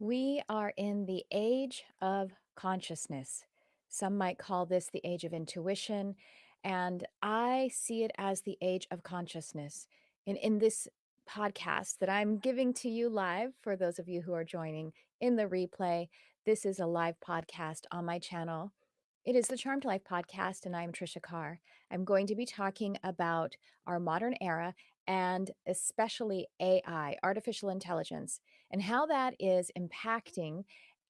We are in the age of consciousness. Some might call this the age of intuition, and I see it as the age of consciousness. In this podcast that I'm giving to you live, for those of you who are joining in the replay, this is a live podcast on my channel. It is the Charmed Life podcast, and I'm Tricia Carr. I'm going to be talking about our modern era and especially AI, artificial intelligence, and how that is impacting,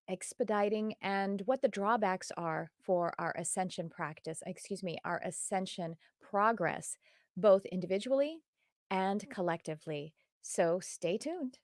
expediting, and what the drawbacks are for our ascension practice, excuse me, our ascension progress, both individually and collectively. So stay tuned.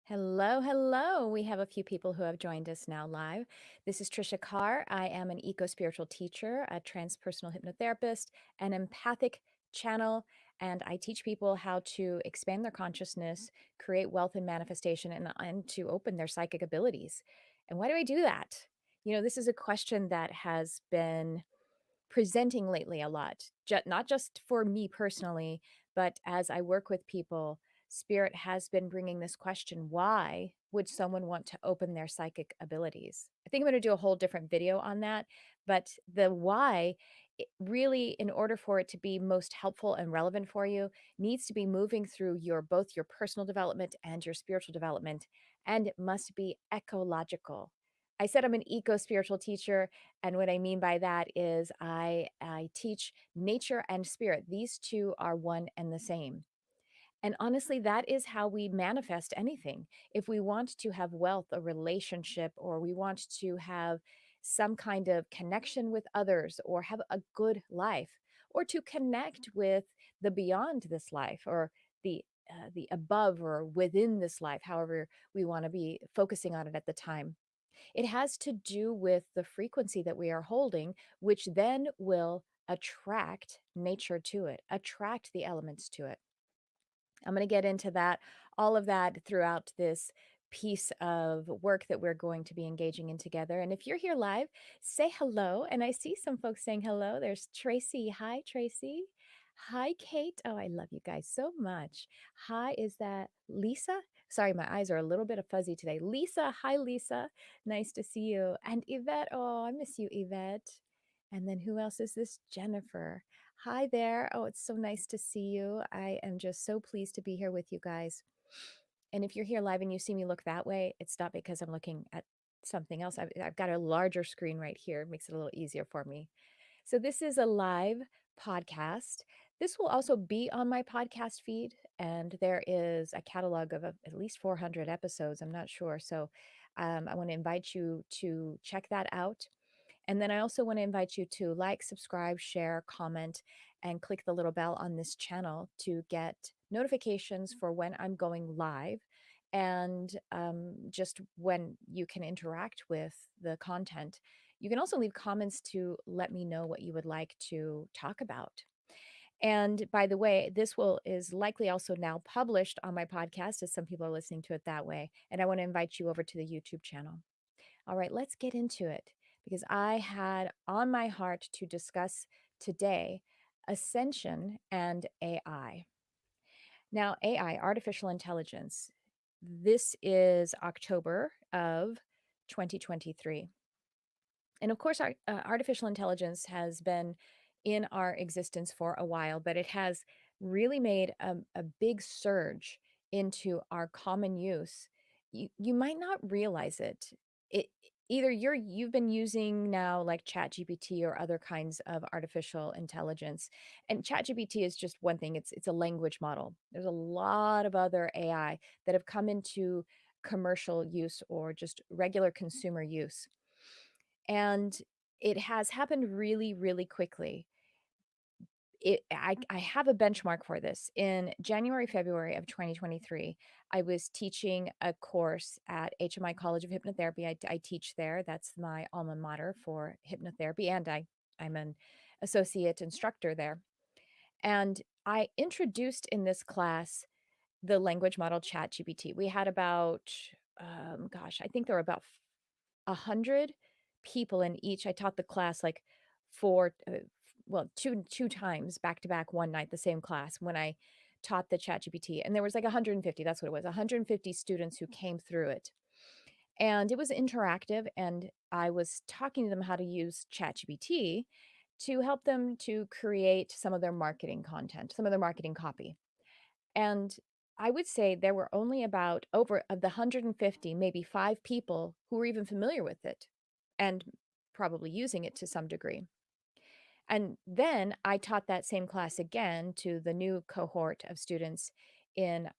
Hello, hello. We have a few people who have joined us now live. This is Tricia Carr. I am an eco-spiritual teacher, a transpersonal hypnotherapist, an empathic channel, and I teach people how to expand their consciousness, create wealth and manifestation, and to open their psychic abilities. And why do I do that? This is a question that has been presenting lately a lot, not just for me personally, but as I work with people, Spirit has been bringing this question: why would someone want to open their psychic abilities? I think I'm going to do a whole different video on that, but the why, really, in order for it to be most helpful and relevant for you, needs to be moving through both your personal development and your spiritual development, and it must be ecological. I said I'm an eco-spiritual teacher, and what I mean by that is I teach nature and spirit. These two are one and the same. And honestly, that is how we manifest anything. If we want to have wealth, a relationship, or we want to have some kind of connection with others, or have a good life, or to connect with the beyond this life, or the above or within this life, however we want to be focusing on it at the time. It has to do with the frequency that we are holding, which then will attract nature to it, attract the elements to it. I'm going to get into that, all of that throughout this piece of work that we're going to be engaging in together. And if you're here live, say hello. And I see some folks saying hello. There's Tracy. Hi, Tracy. Hi, Kate. Oh, I love you guys so much. Hi, is that Lisa? Sorry, my eyes are a little bit fuzzy today. Lisa. Hi, Lisa. Nice to see you. And Yvette. Oh, I miss you, Yvette. And then who else is this? Jennifer. Hi there. Oh, it's so nice to see you. I am just so pleased to be here with you guys. And if you're here live and you see me look that way, it's not because I'm looking at something else. I've got a larger screen right here. It makes it a little easier for me. So this is a live podcast. This will also be on my podcast feed, and there is a catalog of at least 400 episodes. I'm not sure. So I want to invite you to check that out. And then I also want to invite you to like, subscribe, share, comment, and click the little bell on this channel to get notifications for when I'm going live, and just when you can interact with the content. You can also leave comments to let me know what you would like to talk about. And by the way, is likely also now published on my podcast, as some people are listening to it that way. And I want to invite you over to the YouTube channel. All right, let's get into it, because I had on my heart to discuss today Ascension and AI. Now, AI, artificial intelligence, this is October of 2023. And of course, artificial intelligence has been in our existence for a while, but it has really made a big surge into our common use. You might not realize it. It either you've been using now like ChatGPT or other kinds of artificial intelligence, and ChatGPT is just one thing. It's a language model. There's a lot of other AI that have come into commercial use or just regular consumer use, and it has happened really, really quickly. I have a benchmark for this. In January, February of 2023, I was teaching a course at HMI College of Hypnotherapy. I teach there. That's my alma mater for hypnotherapy, and I'm an associate instructor there. And I introduced in this class the language model ChatGPT. We had about, gosh, I think there were about 100 people in each. I taught the class like four, well, two times back to back one night, the same class when I taught the ChatGPT, and there was like 150. That's what it was, 150 students who came through it, and it was interactive. And I was talking to them how to use ChatGPT to help them to create some of their marketing content, some of their marketing copy. And I would say there were only about over of the 150, maybe 5 people who were even familiar with it and probably using it to some degree. And then I taught that same class again to the new cohort of students in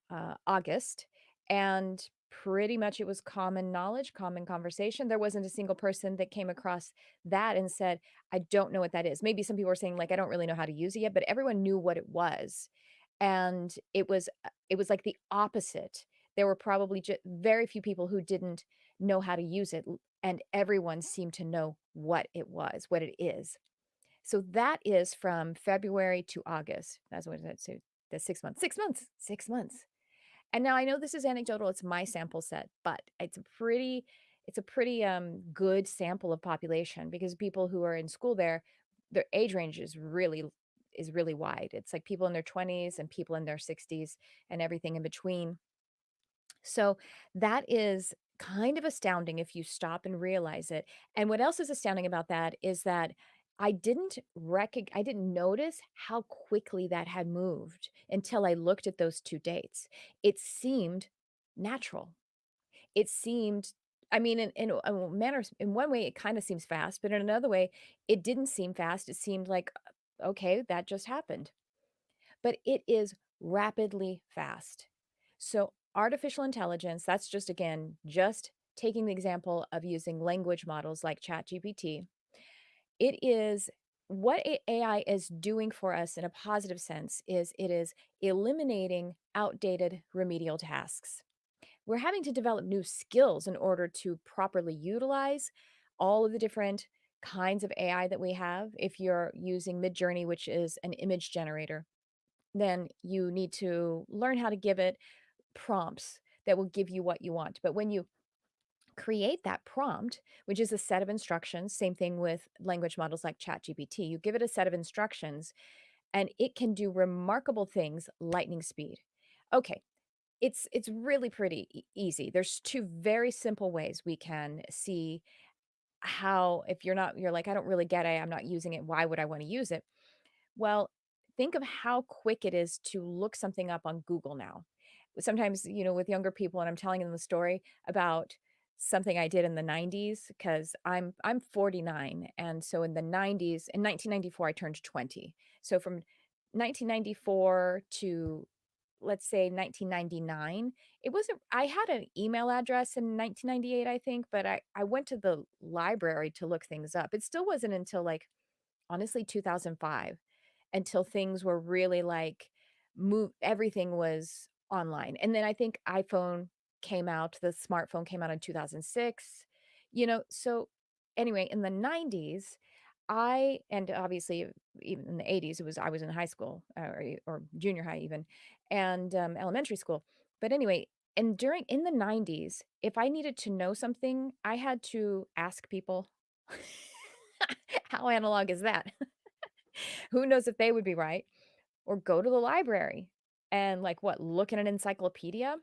August. And pretty much it was common knowledge, common conversation. There wasn't a single person that came across that and said, I don't know what that is. Maybe some people were saying, like, I don't really know how to use it yet, but everyone knew what it was. And it was like the opposite. There were probably very few people who didn't know how to use it, and everyone seemed to know what it was, what it is. So that is from February to August. That's what that's so that's 6 months. 6 months. 6 months. And now I know this is anecdotal, it's my sample set, but it's a pretty good sample of population because people who are in school there, their age range is really wide. It's like people in their 20s and people in their 60s and everything in between. So that is kind of astounding if you stop and realize it. And what else is astounding about that is that I didn't notice how quickly that had moved until I looked at those 2 dates. It seemed natural. It seemed, I mean, in a manner, in one way, it kind of seems fast, but in another way, it didn't seem fast. It seemed like, okay, that just happened. But it is rapidly fast. So artificial intelligence, that's just, again, just taking the example of using language models like ChatGPT. It is what AI is doing for us in a positive sense is it is eliminating outdated remedial tasks. We're having to develop new skills in order to properly utilize all of the different kinds of AI that we have. If you're using Midjourney, which is an image generator, then you need to learn how to give it prompts that will give you what you want. But when you create that prompt, which is a set of instructions, same thing with language models like ChatGPT, you give it a set of instructions and it can do remarkable things lightning speed. Okay, it's really pretty easy. There's two very simple ways we can see how, if you're like, I don't really get it, I'm not using it, why would I want to use it? Well, think of how quick it is to look something up on Google now. Sometimes, with younger people, and I'm telling them the story about something I did in the 90s because I'm 49, and so in the 90s, in 1994, I turned 20. So from 1994 to, let's say, 1999, it wasn't. I had an email address in 1998, I think, but I went to the library to look things up. It still wasn't until, like, honestly, 2005 until things were really like everything was online. And then I think iPhone came out, the smartphone came out in 2006. So anyway, in the 90s, and obviously even in the 80s, I was in high school, or junior high even, and elementary school. But anyway, and in the 90s, if I needed to know something, I had to ask people. How analog is that? Who knows if they would be right? Or go to the library and, like, what, look in an encyclopedia?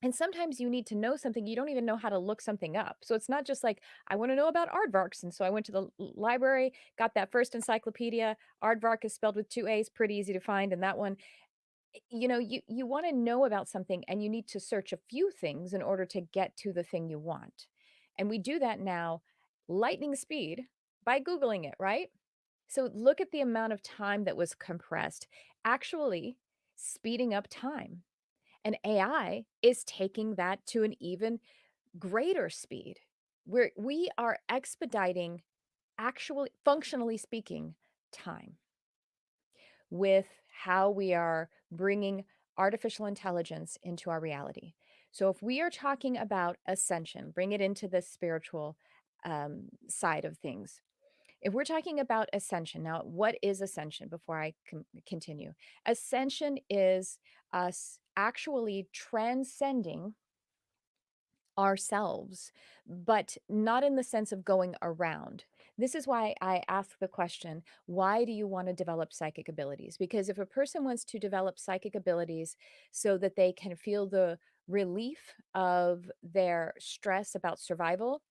And sometimes you need to know something, you don't even know how to look something up. So it's not just like, I want to know about aardvarks. And so I went to the library, got that first encyclopedia. Aardvark is spelled with two A's, pretty easy to find. And that one, you want to know about something and you need to search a few things in order to get to the thing you want. And we do that now lightning speed by Googling it, right? So look at the amount of time that was compressed, actually speeding up time. And AI is taking that to an even greater speed. We are expediting, actually, functionally speaking, time. with how we are bringing artificial intelligence into our reality. So, if we are talking about ascension, bring it into the spiritual side of things. If we're talking about ascension, now what is ascension before I continue? Ascension is us actually transcending ourselves, but not in the sense of going around. This is why I ask the question, why do you want to develop psychic abilities? Because if a person wants to develop psychic abilities so that they can feel the relief of their stress about survival,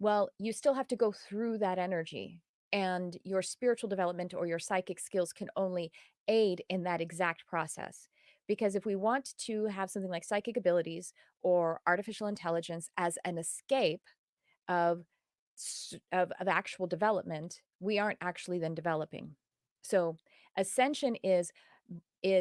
well, you still have to go through that energy. And your spiritual development or your psychic skills can only aid in that exact process. Because if we want to have something like psychic abilities or artificial intelligence as an escape of, of actual development, we aren't actually then developing. So ascension is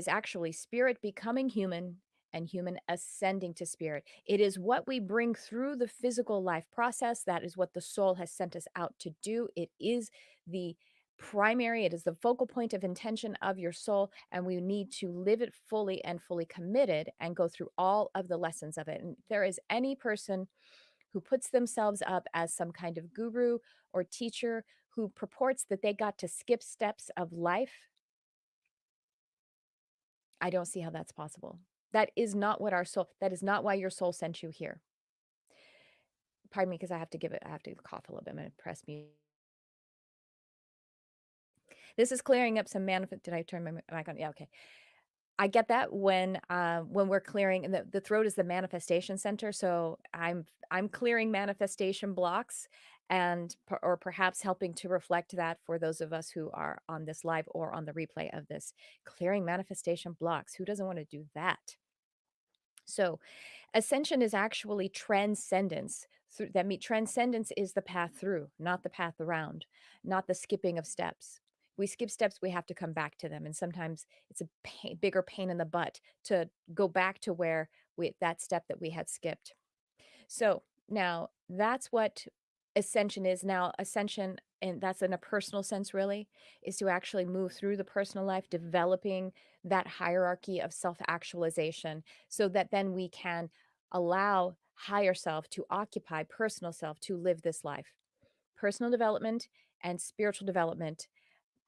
actually spirit becoming human and human ascending to spirit. It is what we bring through the physical life process. That is what the soul has sent us out to do. It is the primary, it is the focal point of intention of your soul, and we need to live it fully and fully committed and go through all of the lessons of it. And if there is any person who puts themselves up as some kind of guru or teacher who purports that they got to skip steps of life, I don't see how that's possible. That is not what our soul, that is not why your soul sent you here. Pardon me, because I have to cough a little bit. I'm going to press mute. This is clearing up some manifest. Did I turn my mic on? Yeah, okay. I get that when we're clearing, and the throat is the manifestation center. So I'm clearing manifestation blocks and or perhaps helping to reflect that for those of us who are on this live or on the replay of this. Clearing manifestation blocks. Who doesn't want to do that? So ascension is actually transcendence. Transcendence is the path through, not the path around, not the skipping of steps. We skip steps, we have to come back to them, and sometimes it's a bigger pain in the butt to go back to where that step that we had skipped. So now that's what ascension is. Now, ascension, and that's in a personal sense, really, is to actually move through the personal life, developing that hierarchy of self actualization so that then we can allow higher self to occupy personal self to live this life. Personal development and spiritual development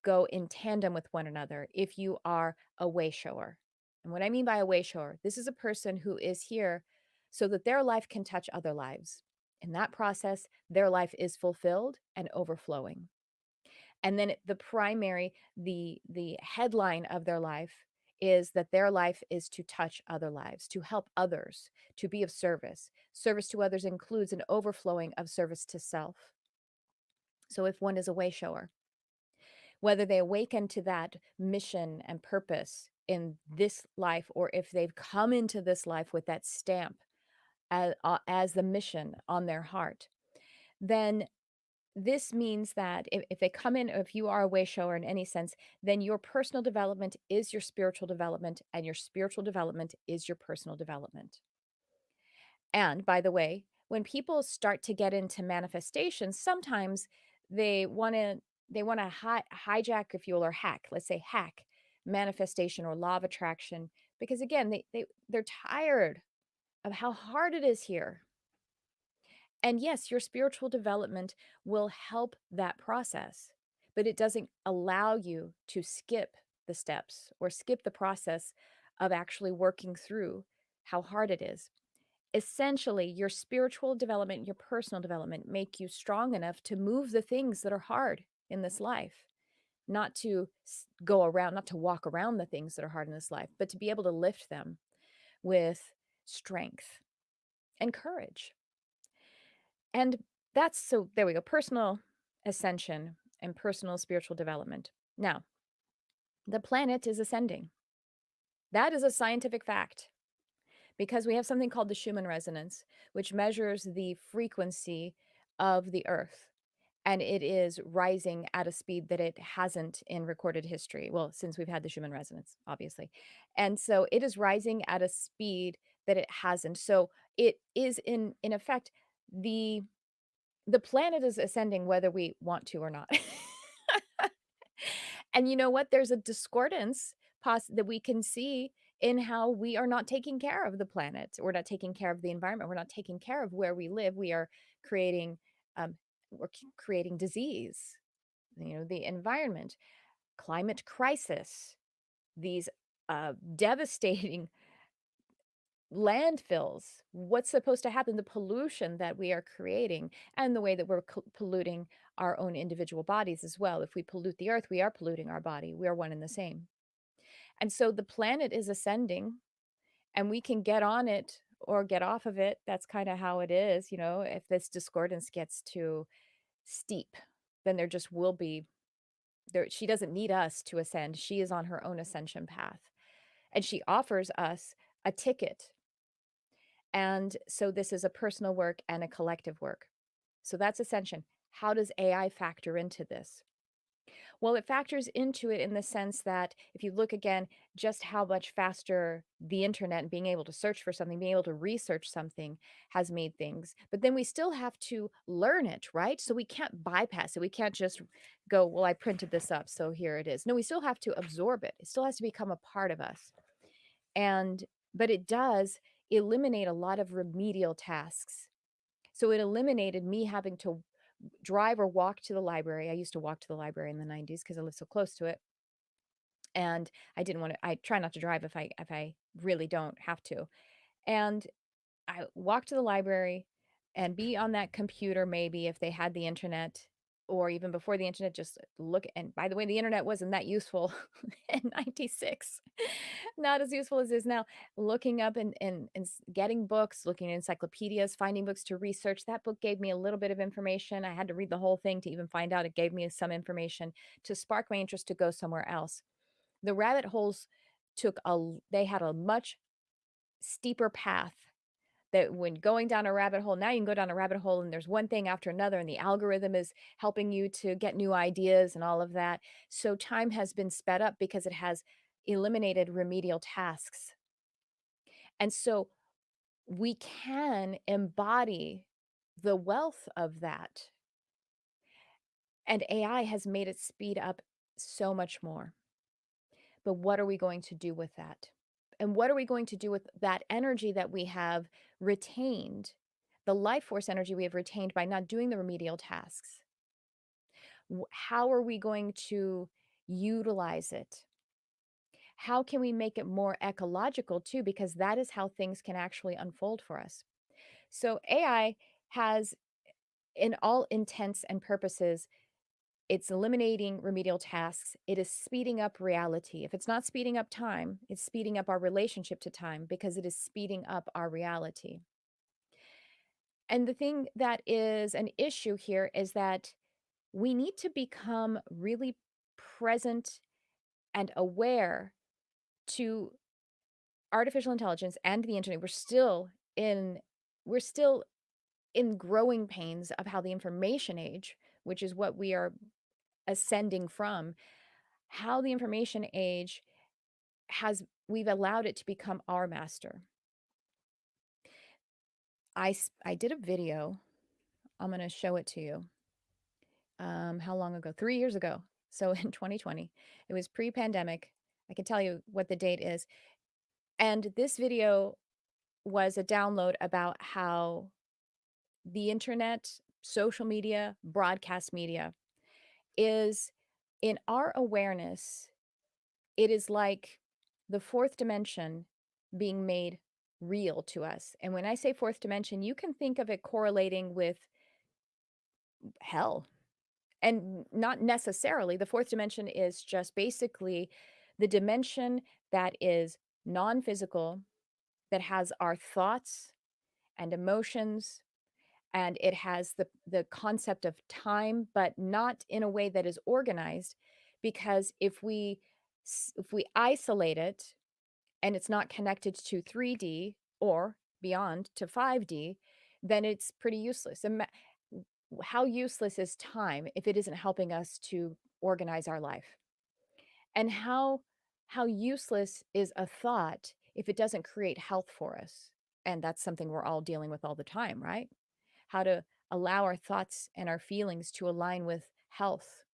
go in tandem with one another if you are a way shower. And what I mean by a way shower, this is a person who is here so that their life can touch other lives. In that process, their life is fulfilled and overflowing. And then the headline of their life is that their life is to touch other lives, to help others, to be of service. Service to others includes an overflowing of service to self. So if one is a way shower, whether they awaken to that mission and purpose in this life, or if they've come into this life with that stamp as the mission on their heart, then this means that if they come in, if you are a way shower in any sense, then your personal development is your spiritual development, and your spiritual development is your personal development. And by the way, when people start to get into manifestations, sometimes they want to hijack, if you will, or hack, let's say hack manifestation or law of attraction, because again, they're tired of how hard it is here. And yes, your spiritual development will help that process, but it doesn't allow you to skip the steps or skip the process of actually working through how hard it is. Essentially, your spiritual development, your personal development make you strong enough to move the things that are hard in this life, not to go around, not to walk around the things that are hard in this life, but to be able to lift them with strength and courage. And so there we go, personal ascension and personal spiritual development. Now, the planet is ascending. That is a scientific fact, because we have something called the Schumann resonance, which measures the frequency of the Earth. And it is rising at a speed that it hasn't in recorded history. Well, since we've had the Schumann resonance, obviously. And so it is rising at a speed that it hasn't. So it is in effect, the planet is ascending whether we want to or not. And you know what? There's a discordance that we can see in how we are not taking care of the planet. We're not taking care of the environment. We're not taking care of where we live. We are creating, um, creating disease. You know, the environment, climate crisis, these devastating landfills. What's supposed to happen? The pollution that we are creating, and the way that we're polluting our own individual bodies as well. If we pollute the earth, we are polluting our body. We are one and the same. And so the planet is ascending, and we can get on it or get off of it. That's kind of how it is. You know, if this discordance gets too steep, then there just will be there. She doesn't need us to ascend. She is on her own ascension path, and she offers us a ticket. And so this is a personal work and a collective work. So that's Ascension. How does AI factor into this? Well, it factors into it in the sense that if you look again, just how much faster the internet and being able to search for something, being able to research something has made things. But then we still have to learn it, right? So we can't bypass it. We can't just go, well, I printed this up, so here it is. No, we still have to absorb it. It still has to become a part of us. But it does eliminate a lot of remedial tasks. So it eliminated me having to drive or walk to the library. I used to walk to the library in the 90s because I lived so close to it. And I didn't want to, I try not to drive if I really don't have to. And I walk to the library and be on that computer, maybe if they had the internet, or even before the internet, just look. And by the way, the internet wasn't that useful in 96, not as useful as it is now. Looking up and getting books, looking at encyclopedias, finding books to research. That book gave me a little bit of information. I had to read the whole thing to even find out. It gave me some information to spark my interest to go somewhere else. The rabbit holes they had a much steeper path, that when going down a rabbit hole, now you can go down a rabbit hole and there's one thing after another, and the algorithm is helping you to get new ideas and all of that. So time has been sped up because it has eliminated remedial tasks. And so we can embody the wealth of that. And AI has made it speed up so much more. But what are we going to do with that? And what are we going to do with that energy that we have retained, the life force energy we have retained by not doing the remedial tasks? How are we going to utilize it? How can we make it more ecological too? Because that is how things can actually unfold for us. So AI has, in all intents and purposes, it's eliminating remedial tasks. It is speeding up reality. If it's not speeding up time, it's speeding up our relationship to time because it is speeding up our reality. And the thing that is an issue here is that we need to become really present and aware to artificial intelligence and the internet. We're still in growing pains of how the information age, which is what we are ascending from, how the information age we've allowed it to become our master. I did a video. I'm going to show it to you. How long ago? 3 years ago. So in 2020, it was pre-pandemic. I can tell you what the date is. And this video was a download about how the internet, social media, broadcast media is, in our awareness, it is like the fourth dimension being made real to us. And when I say fourth dimension, you can think of it correlating with hell. And not necessarily. The fourth dimension is just basically the dimension that is non physical, that has our thoughts and emotions, and it has the concept of time, but not in a way that is organized. Because if we isolate it, and it's not connected to 3D or beyond to 5D, then it's pretty useless. How useless is time if it isn't helping us to organize our life? And how useless is a thought if it doesn't create health for us? And that's something we're all dealing with all the time, right? How to allow our thoughts and our feelings to align with health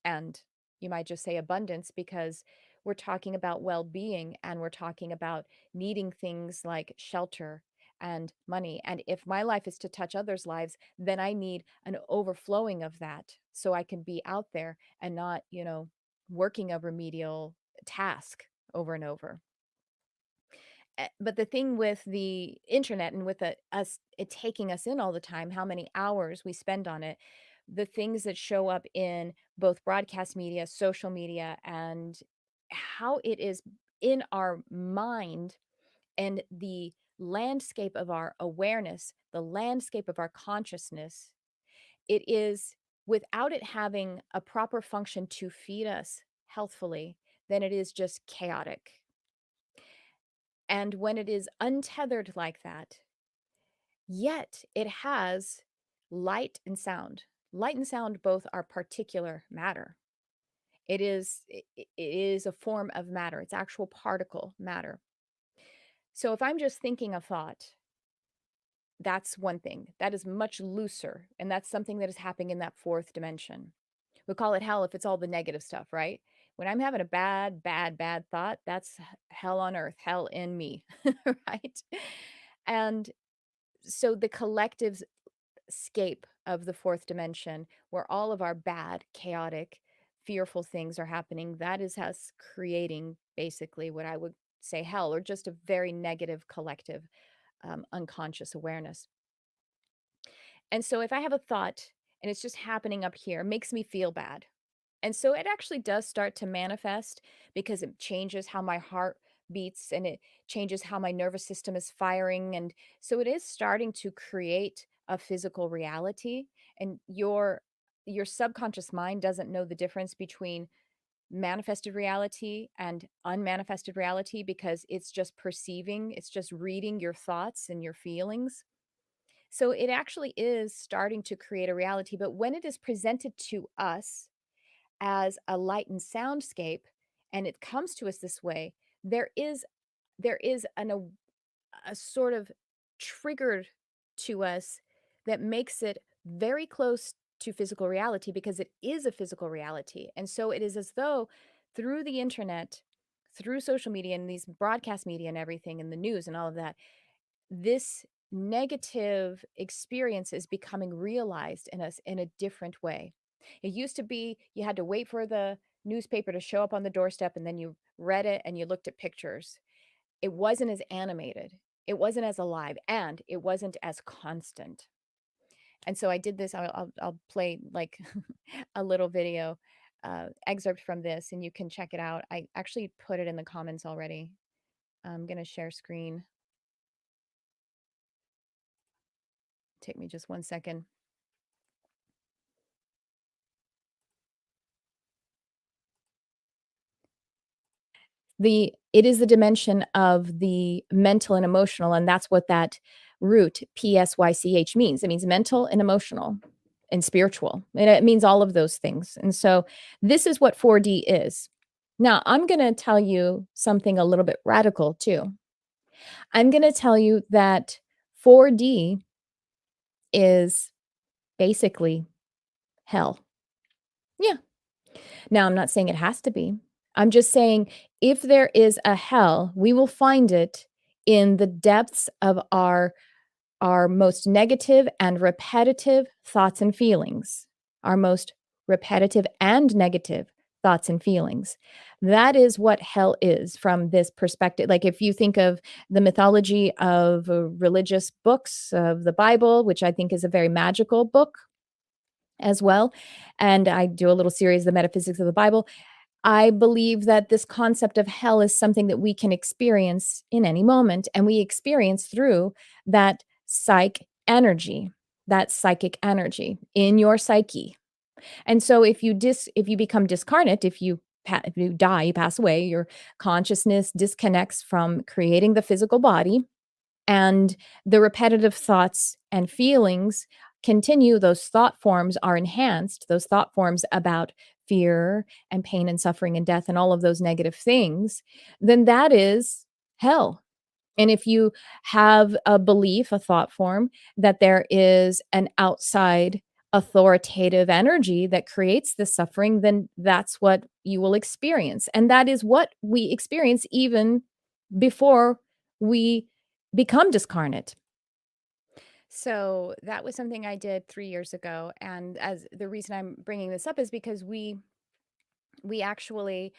and you might just say abundance, because we're talking about well-being, and we're talking about needing things like shelter and money. And if my life is to touch others' lives, then I need an overflowing of that so I can be out there and not, working a remedial task over and over. But the thing with the internet and with us it taking us in all the time, how many hours we spend on it, the things that show up in both broadcast media, social media, and how it is in our mind, and the landscape of our awareness, the landscape of our consciousness, it is, without it having a proper function to feed us healthfully, then it is just chaotic. And when it is untethered like that, yet it has light and sound. Light and sound both are particular matter. It is a form of matter. It's actual particle matter. So if I'm just thinking a thought, that's one thing. That is much looser, and that's something that is happening in that fourth dimension. We call it hell if it's all the negative stuff, right? When I'm having a bad, bad, bad thought, that's hell on earth, hell in me, right? And so the collective scape of the fourth dimension, where all of our bad, chaotic, fearful things are happening, that is us creating basically what I would say hell, or just a very negative collective unconscious awareness. And so if I have a thought and it's just happening up here, it makes me feel bad. And so it actually does start to manifest, because it changes how my heart beats, and it changes how my nervous system is firing. And so it is starting to create a physical reality. And your subconscious mind doesn't know the difference between manifested reality and unmanifested reality, because it's just perceiving, it's just reading your thoughts and your feelings. So it actually is starting to create a reality. But when it is presented to us as a light and soundscape, and it comes to us this way, there is a sort of triggered to us that makes it very close to physical reality, because it is a physical reality. And so it is as though, through the internet, through social media and these broadcast media and everything, and the news and all of that, this negative experience is becoming realized in us in a different way. It used to be you had to wait for the newspaper to show up on the doorstep, and then you read it and you looked at pictures. It wasn't as animated, it wasn't as alive, and it wasn't as constant. And so I did this. I'll play like a little video excerpt from this, and you can check it out. I actually put it in the comments already. I'm going to share screen. Take me just one second. It is the dimension of the mental and emotional, and that's what that root PSYCH means. It means mental and emotional and spiritual. And it means all of those things. And so this is what 4D is. Now, I'm going to tell you something a little bit radical too. I'm going to tell you that 4D is basically hell. Yeah. Now, I'm not saying it has to be. I'm just saying, if there is a hell, we will find it in the depths of our most negative and repetitive thoughts and feelings. Our most repetitive and negative thoughts and feelings. That is what hell is from this perspective. Like, if you think of the mythology of religious books of the Bible, which I think is a very magical book as well, and I do a little series, The Metaphysics of the Bible. I believe that this concept of hell is something that we can experience in any moment, and we experience through that that psychic energy in your psyche. And so if you become discarnate, if you die, you pass away, your consciousness disconnects from creating the physical body, and the repetitive thoughts and feelings continue. Those thought forms are enhanced, those thought forms about fear and pain and suffering and death and all of those negative things, then that is hell. And if you have a belief, a thought form, that there is an outside authoritative energy that creates the suffering, then that's what you will experience. And that is what we experience even before we become discarnate. So that was something I did 3 years ago, and as the reason I'm bringing this up is because we actually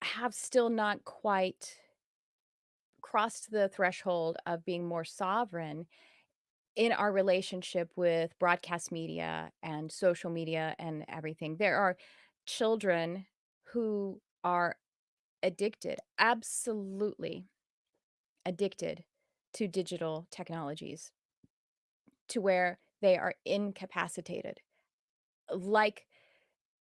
have still not quite crossed the threshold of being more sovereign in our relationship with broadcast media and social media and everything. There are children who are addicted, absolutely addicted to digital technologies to where they are incapacitated, like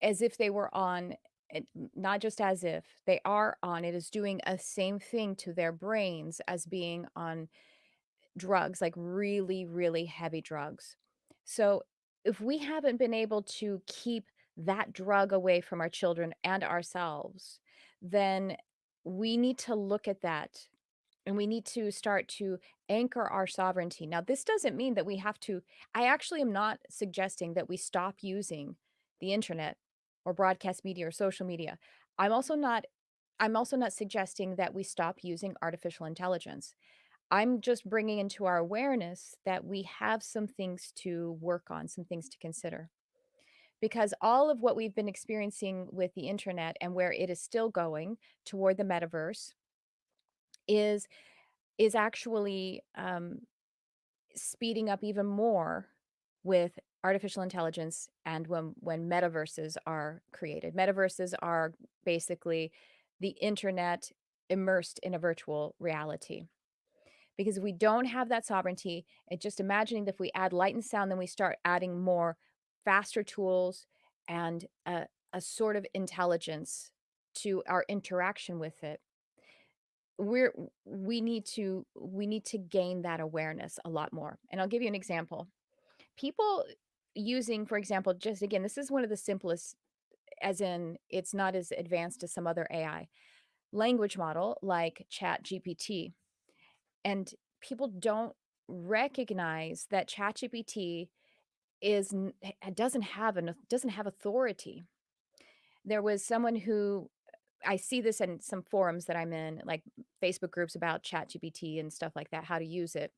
as if they were on it, not just as if they are on it, is doing a same thing to their brains as being on drugs, like really, really heavy drugs. So if we haven't been able to keep that drug away from our children and ourselves, then we need to look at that and we need to start to anchor our sovereignty. Now, this doesn't mean that we have to, I actually am not suggesting that we stop using the internet or broadcast media or social media. I'm also not I'm also not suggesting that we stop using artificial intelligence. I'm just bringing into our awareness that we have some things to work on, some things to consider. Because all of what we've been experiencing with the internet and where it is still going toward the metaverse is is actually speeding up even more with artificial intelligence and when metaverses are created. Metaverses are basically the internet immersed in a virtual reality because if we don't have that sovereignty, and just imagining that if we add light and sound, then we start adding more faster tools and a sort of intelligence to our interaction with it. We're we need to gain that awareness a lot more. And I'll give you an example. People using, for example, just again, this is one of the simplest, as in it's not as advanced as some other AI language model like Chat GPT. And people don't recognize that ChatGPT doesn't have authority. There was someone who I see this in some forums that I'm in, like Facebook groups about ChatGPT and stuff like that, how to use it.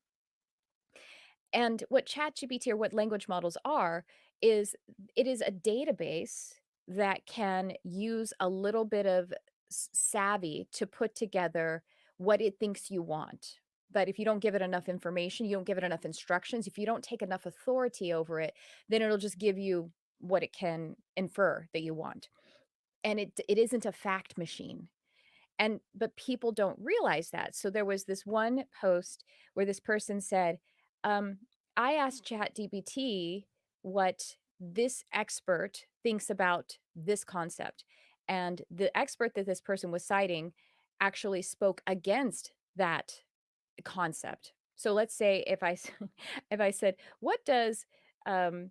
And what ChatGPT or what language models are is it is a database that can use a little bit of savvy to put together what it thinks you want. But if you don't give it enough information, you don't give it enough instructions, if you don't take enough authority over it, then it'll just give you what it can infer that you want. And it isn't a fact machine. And but people don't realize that. So there was this one post where this person said, um, I asked ChatGPT what this expert thinks about this concept. And the expert that this person was citing actually spoke against that concept. So let's say if if I said, what does um,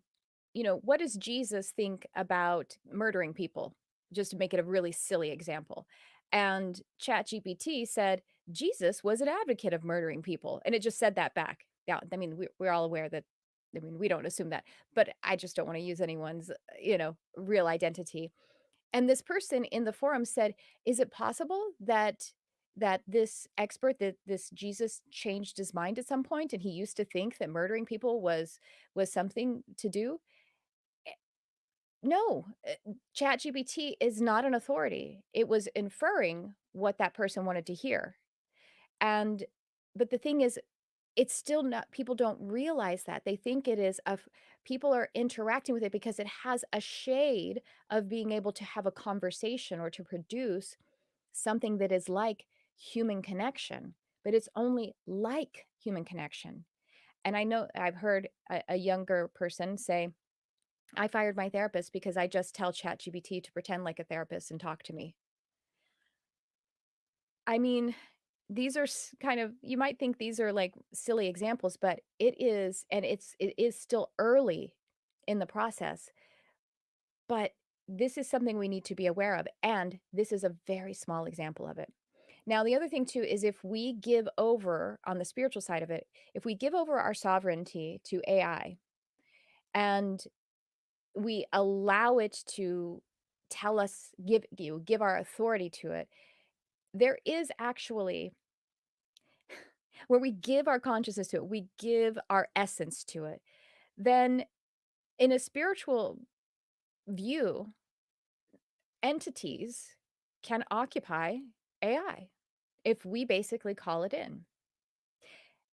what does Jesus think about murdering people? Just to make it a really silly example. And ChatGPT said, Jesus was an advocate of murdering people. And it just said that back. Yeah, I mean, we're all aware that, I mean, we don't assume that, but I just don't want to use anyone's, real identity. And this person in the forum said, is it possible that this expert, that this Jesus changed his mind at some point and he used to think that murdering people was something to do? No, ChatGPT is not an authority. It was inferring what that person wanted to hear. And but the thing is, it's still not, people don't realize that. They think it is of people are interacting with it because it has a shade of being able to have a conversation or to produce something that is like human connection, but it's only like human connection. And I know I've heard a younger person say, I fired my therapist because I just tell ChatGPT to pretend like a therapist and talk to me. I mean, these are kind of, you might think these are like silly examples, but it is, and it is still early in the process. But this is something we need to be aware of. And this is a very small example of it. Now, the other thing too is if we give over on the spiritual side of it, if we give over our sovereignty to AI, and we allow it to tell us, give our authority to it, there is actually where we give our consciousness to it, we give our essence to it, then in a spiritual view, entities can occupy AI if we basically call it in.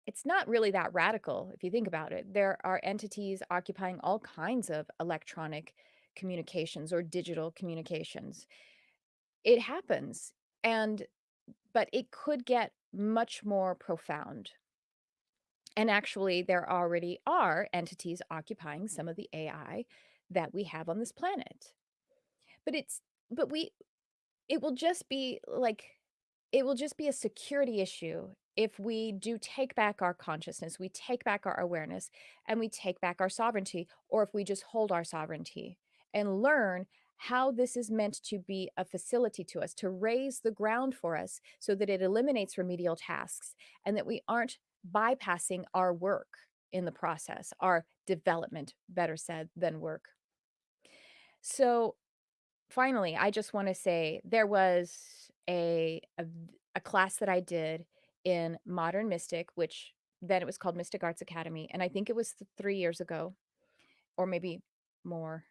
It's not really that radical if you think about it. There are entities occupying all kinds of electronic communications or digital communications. It happens. And but it could get much more profound. And actually, there already are entities occupying some of the AI that we have on this planet. But it's but we it will just be like it will just be a security issue if we do take back our consciousness, we take back our awareness, and we take back our sovereignty, or if we just hold our sovereignty and learn how this is meant to be a facility to us, to raise the ground for us so that it eliminates remedial tasks and that we aren't bypassing our work in the process, our development, better said, than work. So finally, I just wanna say there was a class that I did in Modern Mystic, which then it was called Mystic Arts Academy, and I think it was 3 years ago, or maybe more,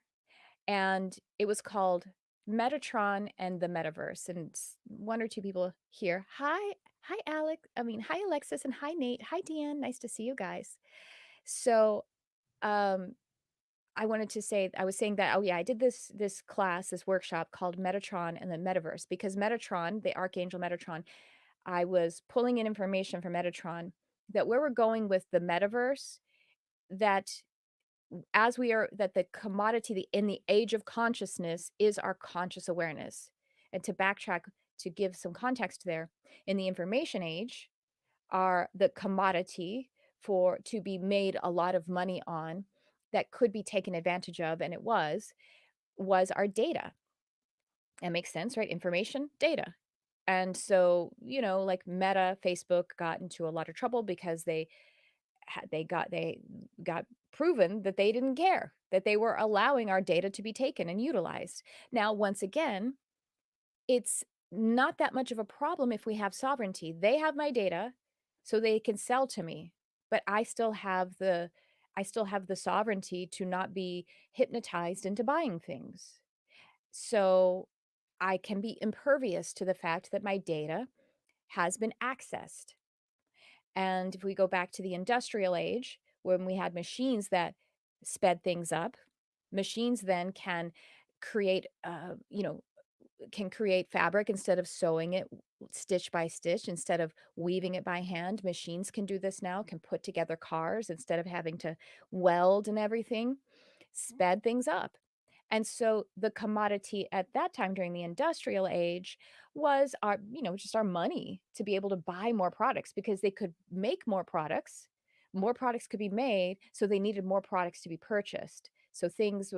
and it was called Metatron and the Metaverse, and 1 or 2 people here. Hi, hi, Alexis, and hi, Nate. Hi, Deanne. Nice to see you guys. So, um I wanted to say I was saying that, oh, yeah, I did this class, this workshop called Metatron and the Metaverse, because Metatron, the Archangel Metatron, I was pulling in information from Metatron that where we're going with the metaverse, that that the commodity in the age of consciousness is our conscious awareness. And to backtrack, to give some context there, in the information age, are the commodity for to be made a lot of money on that could be taken advantage of, and it was our data. That makes sense, right? Information, data. And so, like Meta, Facebook got into a lot of trouble because they got proven that they didn't care, that they were allowing our data to be taken and utilized. Now, once again, it's not that much of a problem if we have sovereignty. They have my data, so they can sell to me, but I still have the sovereignty to not be hypnotized into buying things. So I can be impervious to the fact that my data has been accessed. And if we go back to the industrial age, when we had machines that sped things up, machines then can create fabric instead of sewing it stitch by stitch, instead of weaving it by hand. Machines can do this now, can put together cars instead of having to weld and everything, sped things up. And so the commodity at that time during the industrial age was just our money to be able to buy more products because they could make more products could be made, so they needed more products to be purchased. So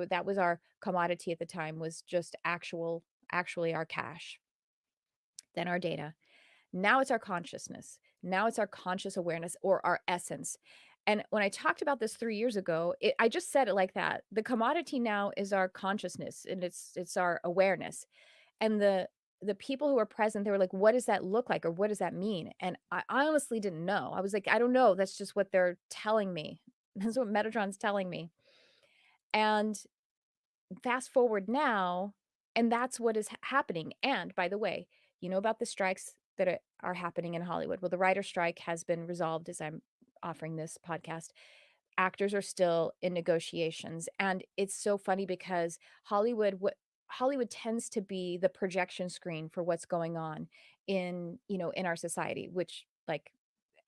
that was our commodity at the time, was just actually our cash, then our data. Now it's our consciousness. Now it's our conscious awareness or our essence. And when I talked about this 3 years ago, I just said it like that. The commodity now is our consciousness, and it's our awareness. And the people who were present, they were like, "What does that look like, or what does that mean?" And I honestly didn't know. I was like, "I don't know. That's just what they're telling me. That's what Metatron's telling me." And fast forward now, and that's what is happening. And by the way, you know about the strikes that are happening in Hollywood. Well, the writer strike has been resolved as I'm offering this podcast. Actors are still in negotiations, and it's so funny because Hollywood tends to be the projection screen for what's going on in our society, which, like,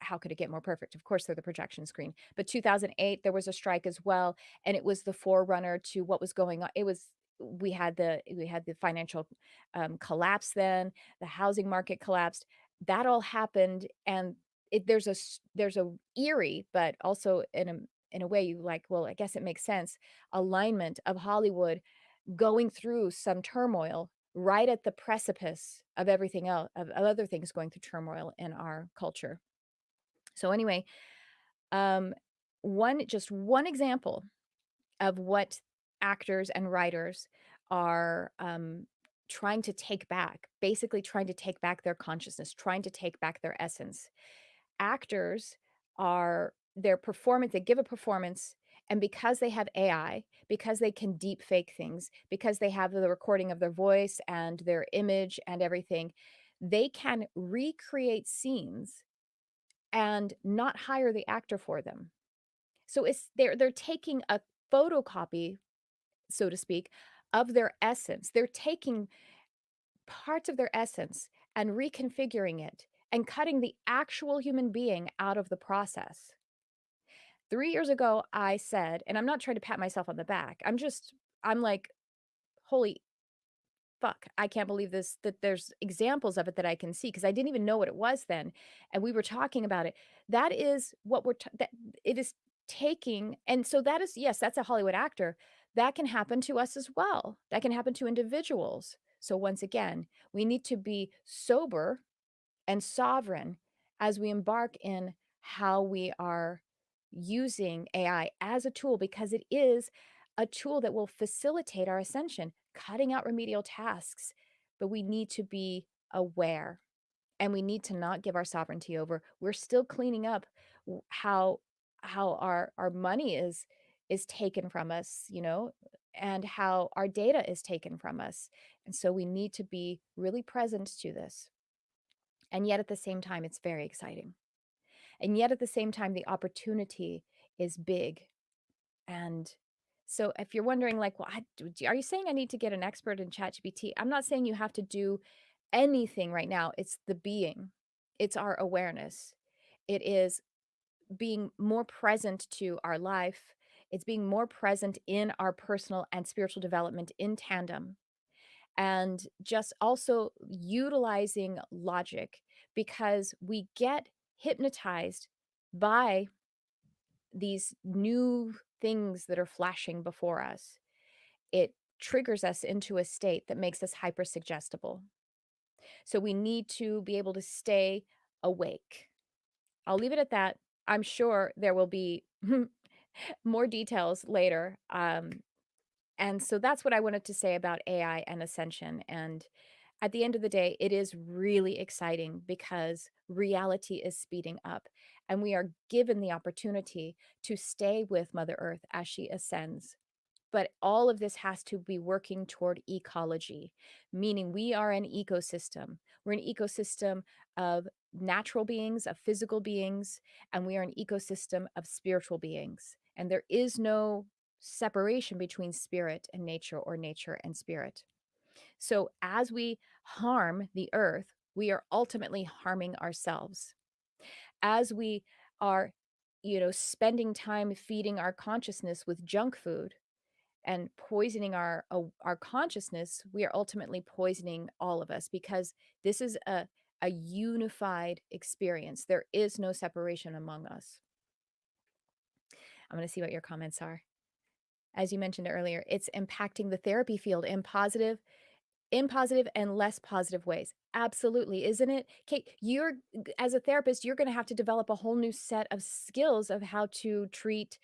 how could it get more perfect? Of course, they're the projection screen. But 2008, there was a strike as well, and it was the forerunner to what was going on. We had the financial collapse then, the housing market collapsed. That all happened, and there's a eerie, but also in a way you like, well, I guess it makes sense, alignment of Hollywood going through some turmoil right at the precipice of everything else, of other things going through turmoil in our culture. So anyway, um, one example of what actors and writers are trying to take back, basically trying to take back their consciousness, trying to take back their essence. Actors are their performance, they give a performance, and because they have AI, because they can deep fake things, because they have the recording of their voice and their image and everything, they can recreate scenes and not hire the actor for them. So it's they're taking a photocopy, so to speak, of their essence. They're taking parts of their essence and reconfiguring it and cutting the actual human being out of the process. 3 years ago, I said, and I'm not trying to pat myself on the back. I'm like, holy fuck, I can't believe this, that there's examples of it that I can see because I didn't even know what it was then. And we were talking about it. That is what that it is taking. And so that is, yes, that's a Hollywood actor. That can happen to us as well. That can happen to individuals. So once again, we need to be sober and sovereign as we embark in how we are using AI as a tool, because it is a tool that will facilitate our ascension, cutting out remedial tasks. But we need to be aware and we need to not give our sovereignty over. We're still cleaning up how our money is taken from us, and how our data is taken from us. And so we need to be really present to this. And yet at the same time, it's very exciting. And yet at the same time, the opportunity is big. And so if you're wondering, like, well, are you saying I need to get an expert in ChatGPT? I'm not saying you have to do anything right now. It's the being, it's our awareness. It is being more present to our life. It's being more present in our personal and spiritual development in tandem, and just also utilizing logic, because we get hypnotized by these new things that are flashing before us. It triggers us into a state that makes us hyper suggestible. So we need to be able to stay awake. I'll leave it at that. I'm sure there will be more details later. And so that's what I wanted to say about AI and Ascension. And at the end of the day, it is really exciting because reality is speeding up and we are given the opportunity to stay with Mother Earth as she ascends. But all of this has to be working toward ecology, meaning we are an ecosystem. We're an ecosystem of natural beings, of physical beings, and we are an ecosystem of spiritual beings. And there is no separation between spirit and nature or nature and spirit. So as we harm the earth, we are ultimately harming ourselves. As we are, spending time feeding our consciousness with junk food and poisoning our consciousness, we are ultimately poisoning all of us, because this is a unified experience. There is no separation among us. I'm going to see what your comments are. As you mentioned earlier, it's impacting the therapy field in positive and less positive ways. Absolutely, isn't it? Kate, as a therapist, you're going to have to develop a whole new set of skills of how to treat,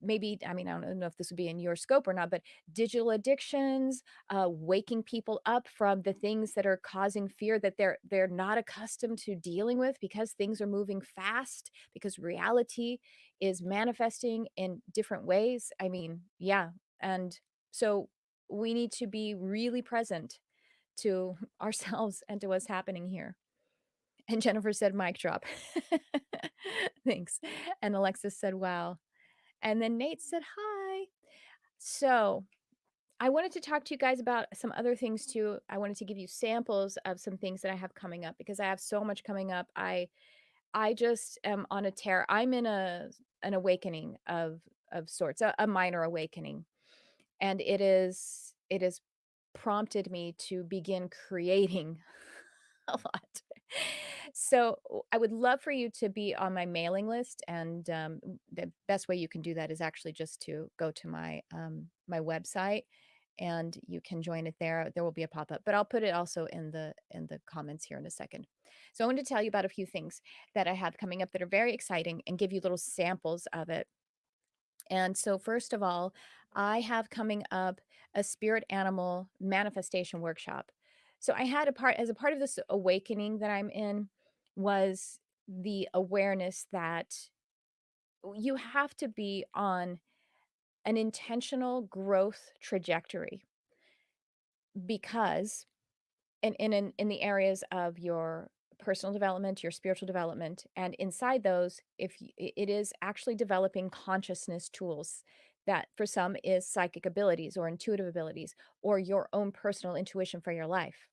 maybe, I mean, I don't know if this would be in your scope or not, but digital addictions, waking people up from the things that are causing fear that they're not accustomed to dealing with, because things are moving fast, because reality is manifesting in different ways. I mean, yeah. And so we need to be really present to ourselves and to what's happening here. And Jennifer said, mic drop. Thanks. And Alexis said, wow. And then Nate said, hi. So I wanted to talk to you guys about some other things too. I wanted to give you samples of some things that I have coming up, because I have so much coming up. I just am on a tear. I'm in an awakening of sorts, a minor awakening. And it is prompted me to begin creating a lot. So I would love for you to be on my mailing list, and the best way you can do that is actually just to go to my website, and you can join it there. There will be a pop-up, but I'll put it also in the comments here in a second. So I want to tell you about a few things that I have coming up that are very exciting and give you little samples of it. And so first of all, I have coming up a spirit animal manifestation workshop. So I had a part as a part of this awakening that I'm in was the awareness that you have to be on an intentional growth trajectory because in the areas of your personal development, your spiritual development, and inside those, it is actually developing consciousness tools that for some is psychic abilities or intuitive abilities or your own personal intuition for your life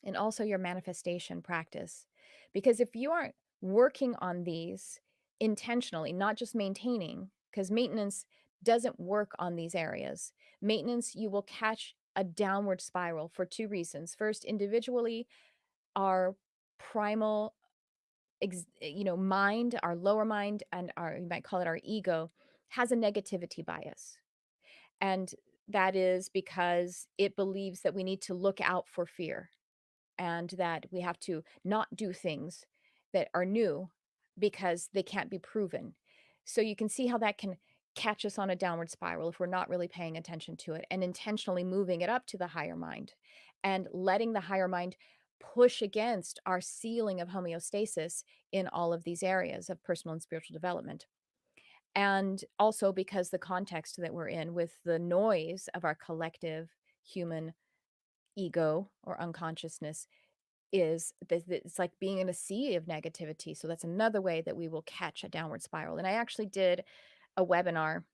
and also your manifestation practice. Because if you aren't working on these intentionally, not just maintaining, because maintenance doesn't work on these areas. Maintenance, you will catch a downward spiral for two reasons. First, individually, our primal, mind, our lower mind, and our, you might call it our ego, has a negativity bias. And that is because it believes that we need to look out for fear and that we have to not do things that are new because they can't be proven. So you can see how that can catch us on a downward spiral if we're not really paying attention to it and intentionally moving it up to the higher mind and letting the higher mind push against our ceiling of homeostasis in all of these areas of personal and spiritual development. And also because the context that we're in with the noise of our collective human ego or unconsciousness is it's like being in a sea of negativity. So that's another way that we will catch a downward spiral. And I actually did a webinar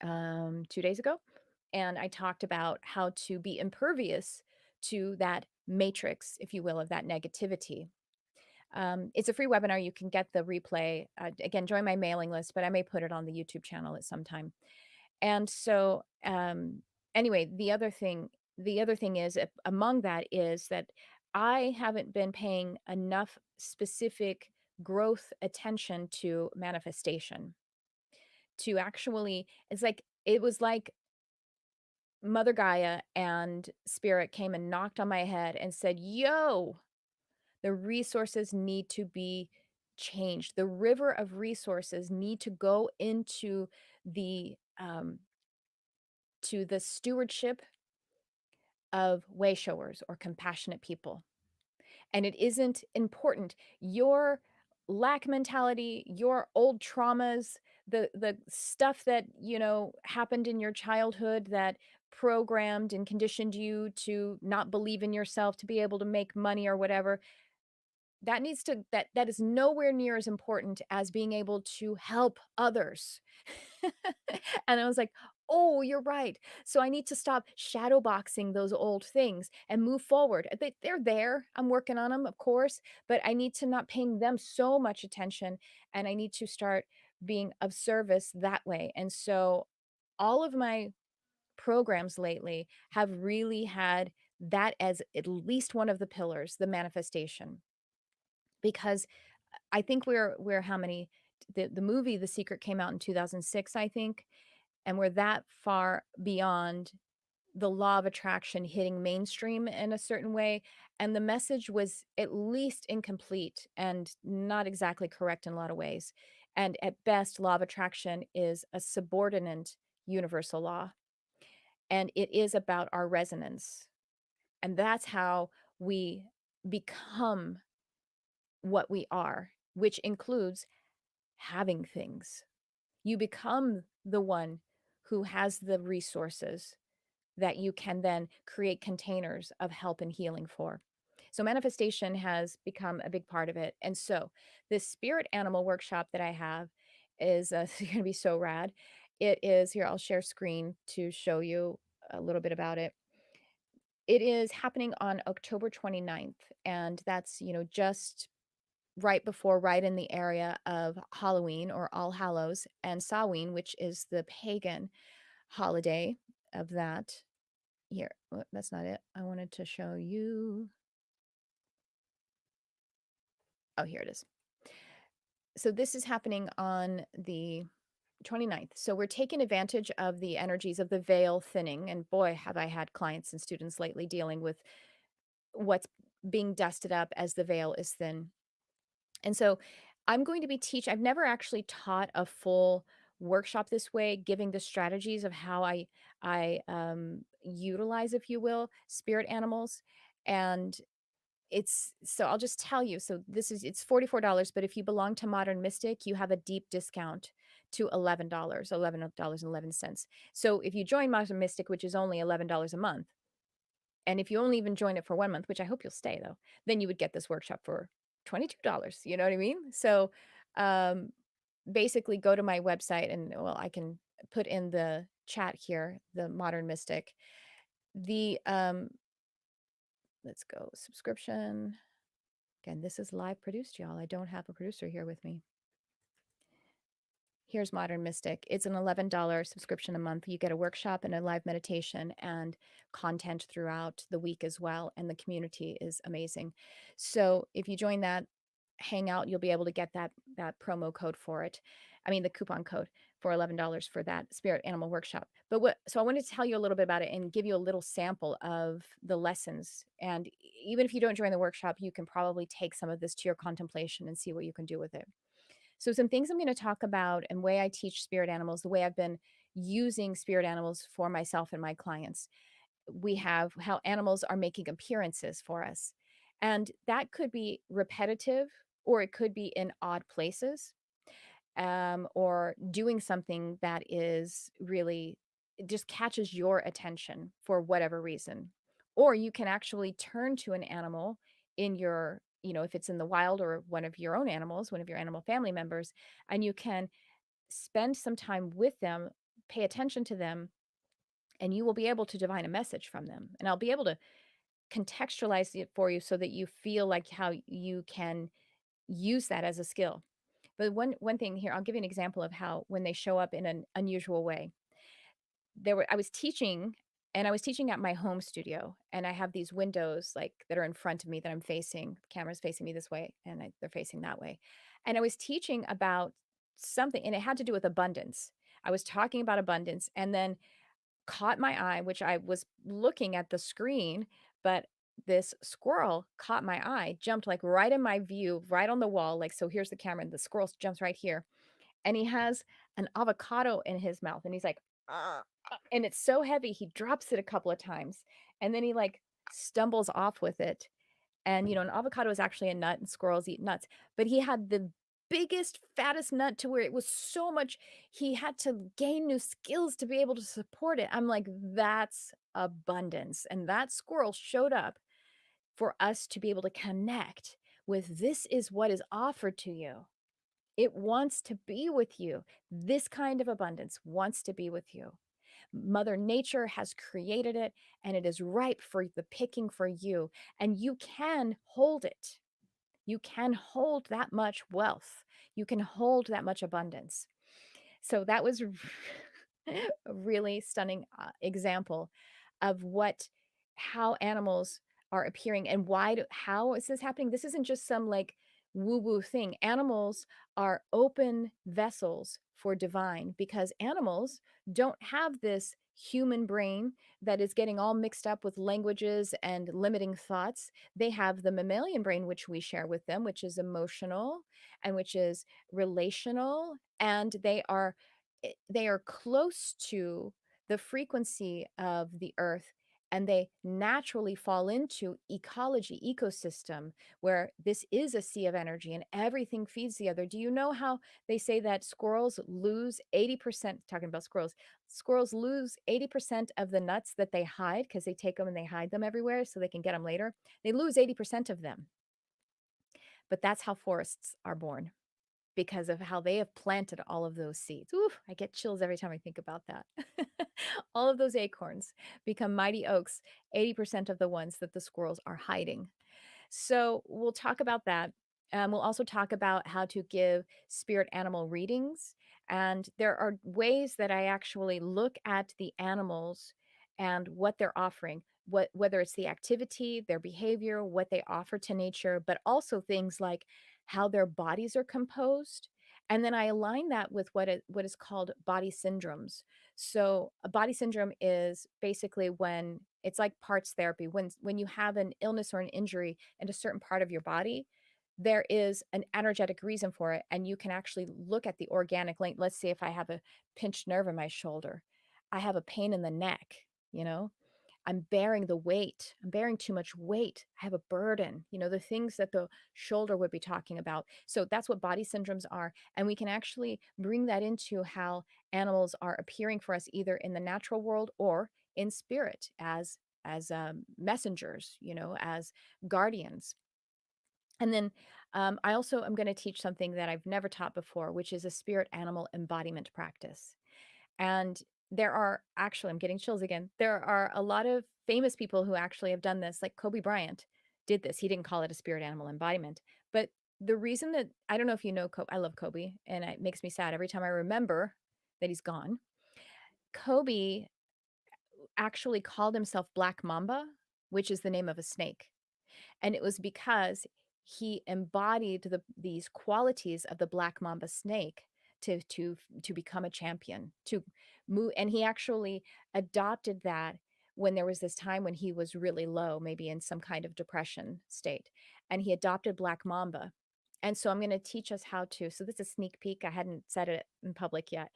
2 days ago, and I talked about how to be impervious to that matrix, if you will, of that negativity. It's a free webinar. You can get the replay. Again, join my mailing list, but I may put it on the YouTube channel at some time. And so, anyway, the other thing is among that is that I haven't been paying enough specific growth attention to manifestation to actually it was like Mother Gaia and Spirit came and knocked on my head and said, "Yo, the resources need to be changed. The river of resources need to go into the to the stewardship of way showers or compassionate people. And it isn't important. Your lack mentality, your old traumas, the stuff that, happened in your childhood that programmed and conditioned you to not believe in yourself, to be able to make money or whatever, that is nowhere near as important as being able to help others." And I was like, "Oh, you're right. So I need to stop shadow boxing those old things and move forward. They're there. I'm working on them, of course, but I need to not paying them so much attention and I need to start being of service that way." And so all of my programs lately have really had that as at least one of the pillars, the manifestation. Because I think we're how many the movie The Secret came out in 2006, I think, and we're that far beyond the law of attraction hitting mainstream in a certain way, and the message was at least incomplete and not exactly correct in a lot of ways. And at best, law of attraction is a subordinate universal law, and it is about our resonance. And that's how we become what we are, which includes having things. You become the one who has the resources that you can then create containers of help and healing for. So manifestation has become a big part of it. And so this spirit animal workshop that I have is going to be so rad. It is here. I'll share screen to show you a little bit about it. It is happening on October 29th, and that's, just right in the area of Halloween or All Hallows and Samhain, which is the pagan holiday of that. Here, that's not it. I wanted to show you. Oh, here it is. So this is happening on the 29th. So we're taking advantage of the energies of the veil thinning. And boy, have I had clients and students lately dealing with what's being dusted up as the veil is thin. And so I'm going to be I've never actually taught a full workshop this way, giving the strategies of how I utilize, if you will, spirit animals. And it's so I'll just tell you. So it's $44, but if you belong to Modern Mystic, you have a deep discount to $11.11. So if you join Modern Mystic, which is only $11 a month, and if you only even join it for 1 month, which I hope you'll stay though, then you would get this workshop for $22. You know what I mean? So um basically go to my website, and well, I can put in the chat here, the Modern Mystic. The let's go subscription. Again, this is live produced, y'all. I don't have a producer here with me. Here's Modern Mystic. It's an $11 subscription a month. You get a workshop and a live meditation and content throughout the week as well. And the community is amazing. So if you join that hangout, you'll be able to get that promo code for it. I mean, the coupon code for $11 for that spirit animal workshop. So I wanted to tell you a little bit about it and give you a little sample of the lessons. And even if you don't join the workshop, you can probably take some of this to your contemplation and see what you can do with it. So some things I'm going to talk about and way I teach spirit animals, the way I've been using spirit animals for myself and my clients. We have how animals are making appearances for us. And that could be repetitive, or it could be in odd places, or doing something that is really it just catches your attention for whatever reason. Or you can actually turn to an animal in your, if it's in the wild or one of your own animals, one of your animal family members, and you can spend some time with them, pay attention to them, and you will be able to divine a message from them. And I'll be able to contextualize it for you so that you feel like how you can use that as a skill. But one thing here, I'll give you an example of how when they show up in an unusual way. I was teaching, and I was teaching at my home studio, and I have these windows like that are in front of me that I'm facing. The camera's facing me this way, and they're facing that way. And I was teaching about something, and it had to do with abundance. I was talking about abundance, and then caught my eye, which I was looking at the screen, but this squirrel caught my eye, jumped like right in my view, right on the wall. Like, so here's the camera, and the squirrel jumps right here. And he has an avocado in his mouth, and he's like, "Ah, ah," and it's so heavy, he drops it a couple of times, and then he like stumbles off with it. And, an avocado is actually a nut, and squirrels eat nuts. But he had the biggest, fattest nut to where it was so much, he had to gain new skills to be able to support it. I'm like, that's abundance. And that squirrel showed up for us to be able to connect with this is what is offered to you. It wants to be with you. This kind of abundance wants to be with you. Mother Nature has created it, and it is ripe for the picking for you. And you can hold it. You can hold that much wealth. You can hold that much abundance. So that was a really stunning example of how animals are appearing, and how is this happening. This isn't just some like woo woo thing. Animals are open vessels for divine, because animals don't have this human brain that is getting all mixed up with languages and limiting thoughts. They have the mammalian brain, which we share with them, which is emotional and which is relational, and they are close to the frequency of the earth, and they naturally fall into ecology, ecosystem, where this is a sea of energy and everything feeds the other. Do you know how they say that squirrels lose 80%, talking about squirrels lose 80% of the nuts that they hide, because they take them and they hide them everywhere so they can get them later? They lose 80% of them. But that's how forests are born, because of how they have planted all of those seeds. Ooh, I get chills every time I think about that. All of those acorns become mighty oaks, 80% of the ones that the squirrels are hiding. So we'll talk about that. We'll also talk about how to give spirit animal readings. And there are ways that I actually look at the animals and what they're offering, whether it's the activity, their behavior, what they offer to nature, but also things like how their bodies are composed. And then I align that with what is called body syndromes. So a body syndrome is basically when it's like parts therapy. When you have an illness or an injury in a certain part of your body, there is an energetic reason for it, and you can actually look at the organic link. Let's say if I have a pinched nerve in my shoulder, I have a pain in the neck, you know, I'm bearing the weight. I'm bearing too much weight. I have a burden, the things that the shoulder would be talking about. So that's what body syndromes are. And we can actually bring that into how animals are appearing for us either in the natural world or in spirit as messengers, as guardians. And then I also am going to teach something that I've never taught before, which is a spirit animal embodiment practice. And there are actually, I'm getting chills again. There are a lot of famous people who actually have done this, like Kobe Bryant did this. He didn't call it a spirit animal embodiment. But the reason that I don't know if you know Kobe, I love Kobe, and it makes me sad every time I remember that he's gone. Kobe actually called himself Black Mamba, which is the name of a snake. And it was because he embodied these qualities of the black mamba snake to become a champion, to move. And he actually adopted that when there was this time when he was really low, maybe in some kind of depression state, and he adopted black mamba. And so I'm going to teach us how to, so this is a sneak peek, I hadn't said it in public yet.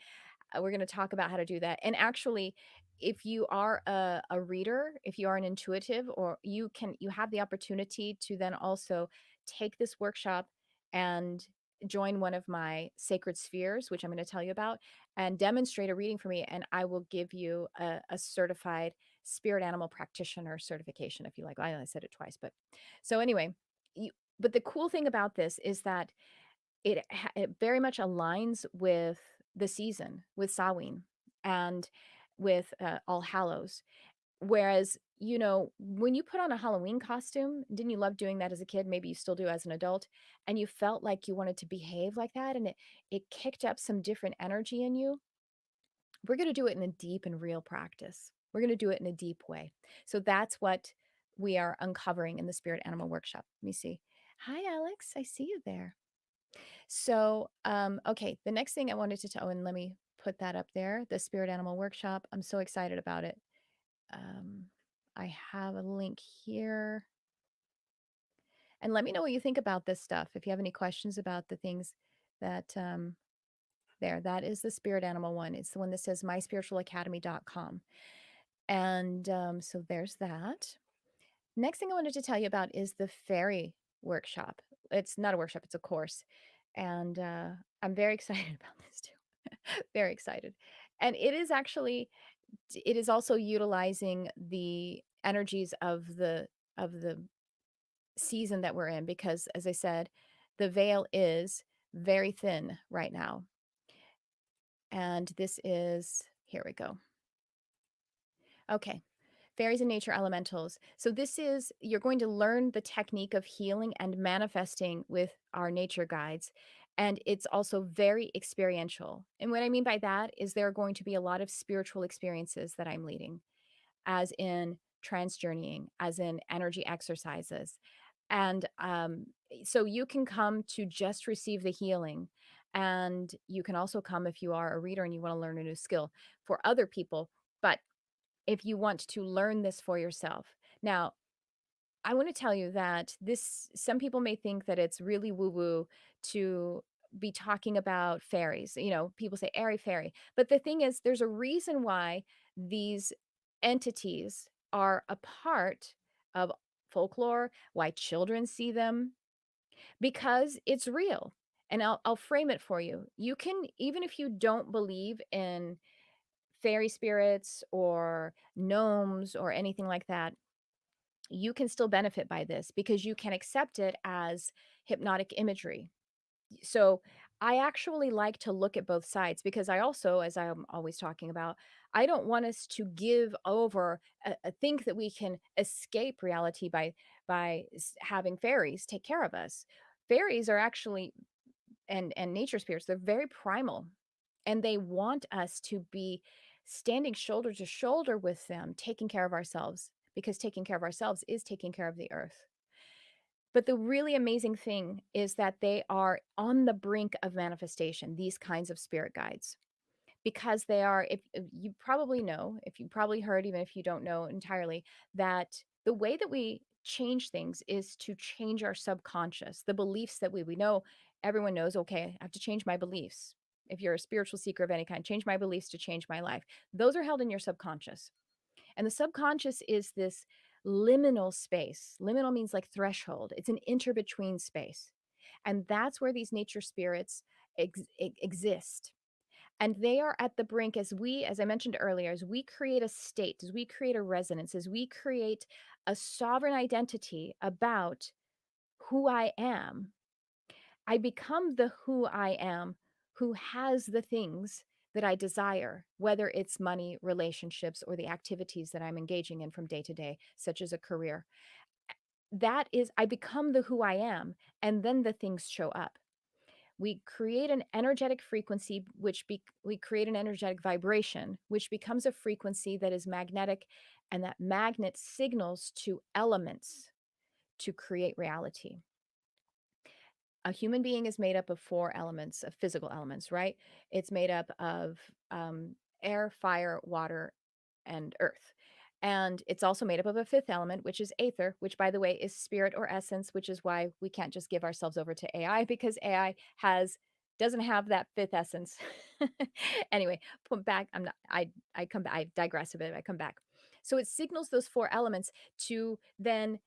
We're going to talk about how to do that. And actually, if you are a reader, if you are an intuitive, or you have the opportunity to then also take this workshop and join one of my sacred spheres, which I'm going to tell you about, and demonstrate a reading for me. And I will give you a certified spirit animal practitioner certification, if you like. I said it twice, but so anyway, but the cool thing about this is that it very much aligns with the season, with Samhain and with, All Hallows. Whereas, when you put on a Halloween costume, didn't you love doing that as a kid? Maybe you still do as an adult, and you felt like you wanted to behave like that, and it kicked up some different energy in you. We're gonna do it in a deep and real practice. We're gonna do it in a deep way. So that's what we are uncovering in the Spirit Animal Workshop. Let me see. Hi, Alex. I see you there. So, okay, the next thing I wanted to tell, and let me put that up there, the Spirit Animal Workshop. I'm so excited about it. Um, I have a link here. And let me know what you think about this stuff. If you have any questions about the things that that is the Spirit Animal one. It's the one that says myspiritualacademy.com. And so there's that. Next thing I wanted to tell you about is the fairy workshop. It's not a workshop, it's a course. And I'm very excited about this too. Very excited. And it is also utilizing the energies of the season that we're in, because as I said, the veil is very thin right now. And this is, here we go. Okay. Fairies and nature elementals. So this is, you're going to learn the technique of healing and manifesting with our nature guides. And it's also very experiential. And what I mean by that is there are going to be a lot of spiritual experiences that I'm leading, as in trance journeying, as in energy exercises. And so you can come to just receive the healing. And you can also come if you are a reader and you want to learn a new skill for other people. But if you want to learn this for yourself. Now, I want to tell you that some people may think that it's really woo woo to be talking about fairies. People say airy fairy. But the thing is, there's a reason why these entities are a part of folklore, why children see them, because it's real. And I'll frame it for you. You can, even if you don't believe in fairy spirits or gnomes or anything like that, you can still benefit by this because you can accept it as hypnotic imagery. So I actually like to look at both sides, because I also, as I'm always talking about, I don't want us to give over, think that we can escape reality by having fairies take care of us. Fairies are actually, and nature spirits, they're very primal, and they want us to be standing shoulder to shoulder with them, taking care of ourselves, because taking care of ourselves is taking care of the earth. But the really amazing thing is that they are on the brink of manifestation, these kinds of spirit guides, because they are, if you probably know, if you probably heard, even if you don't know entirely, that the way that we change things is to change our subconscious, the beliefs that we know. Everyone knows, okay, I have to change my beliefs. If you're a spiritual seeker of any kind, change my beliefs to change my life. Those are held in your subconscious. And the subconscious is this liminal space. Liminal means like threshold, it's an inter-between space. And that's where these nature spirits exist. And they are at the brink as we, as I mentioned earlier, as we create a state, as we create a resonance, as we create a sovereign identity about who I am, I become the who I am, who has the things that I desire, whether it's money, relationships, or the activities that I'm engaging in from day to day, such as a career. That is, I become the who I am, and then the things show up. We create an energetic frequency, we create an energetic vibration, which becomes a frequency that is magnetic, and that magnet signals to elements to create reality. A human being is made up of 4 elements, of physical elements, right? It's made up of air, fire, water, and earth. And it's also made up of a 5th element, which is aether, which, by the way, is spirit or essence, which is why we can't just give ourselves over to AI, because AI doesn't have that 5th essence. Anyway, put back. I come back. I digress a bit. I come back. So it signals those 4 elements to then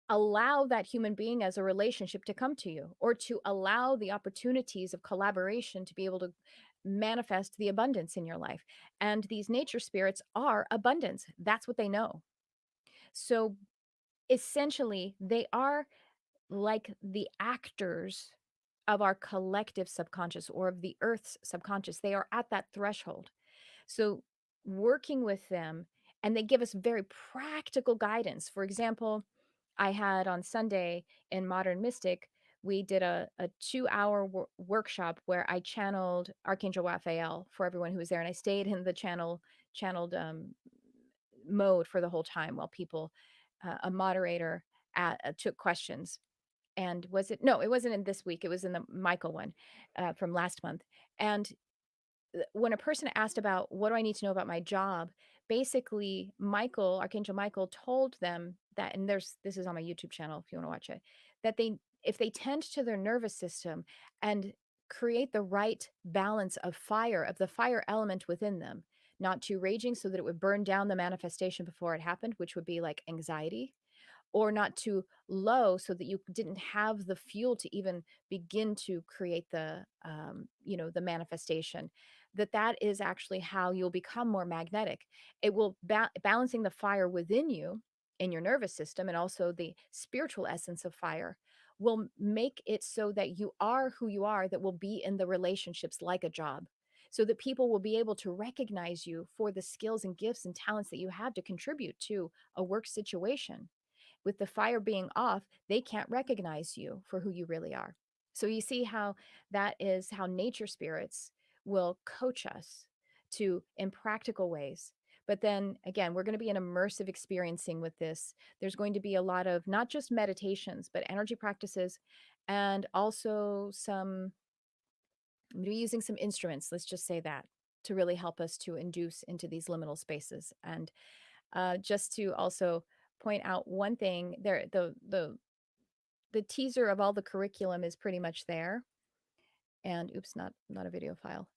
allow that human being as a relationship to come to you, or to allow the opportunities of collaboration to be able to manifest the abundance in your life. And these nature spirits are abundance. That's what they know. So essentially, they are like the actors of our collective subconscious, or of the earth's subconscious. They are at that threshold. So working with them, and they give us very practical guidance. For example, I had on Sunday in Modern Mystic, we did a 2-hour workshop where I channeled Archangel Raphael for everyone who was there, and I stayed in the channeled mode for the whole time while people, a moderator took questions. And was it? No, it wasn't in this week. It was in the Michael one from last month. And when a person asked about what do I need to know about my job, basically Archangel Michael told them that, and this is on my YouTube channel if you want to watch it, that if they tend to their nervous system and create the right balance of fire, of the fire element within them, not too raging so that it would burn down the manifestation before it happened, which would be like anxiety, or not too low so that you didn't have the fuel to even begin to create the manifestation, that is actually how you'll become more magnetic. It will balancing the fire within you, in your nervous system, and also the spiritual essence of fire will make it so that you are who you are, that will be in the relationships like a job, so that people will be able to recognize you for the skills and gifts and talents that you have to contribute to a work situation. With the fire being off, they can't recognize you for who you really are. So you see how that is how nature spirits will coach us to in practical ways. But then again, we're going to be an immersive experiencing with this. There's going to be a lot of not just meditations, but energy practices, and also some, I'm going to be using some instruments, let's just say that, to really help us to induce into these liminal spaces. And just to also point out one thing, there the teaser of all the curriculum is pretty much there. And oops, not a video file.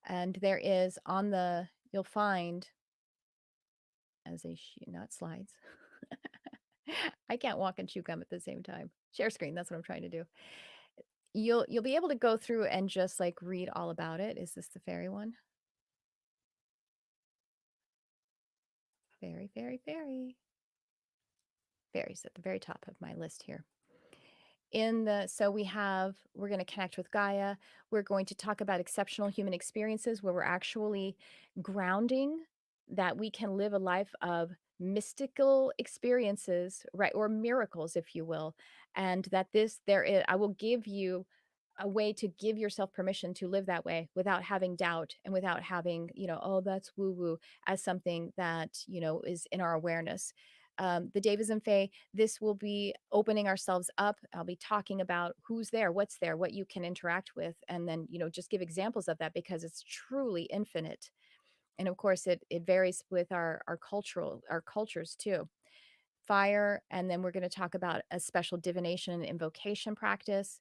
And there is on the, you'll find as a not slides. I can't walk and chew gum at the same time. Share screen, that's what I'm trying to do. You'll be able to go through and just like read all about it. Is this the fairy one? Fairy, fairy, fairy. Fairies at the very top of my list here. So we're going to connect with Gaia. We're going to talk about exceptional human experiences where we're actually grounding that we can live a life of mystical experiences, right? Or miracles, if you will. And that I will give you a way to give yourself permission to live that way without having doubt, and without having, oh, that's woo woo, as something that, is in our awareness. The Davis and Faye, this will be opening ourselves up. I'll be talking about who's there, what's there, what you can interact with, and then, just give examples of that, because it's truly infinite. And of course, it varies with our cultures too. fire, and then we're going to talk about a special divination and invocation practice,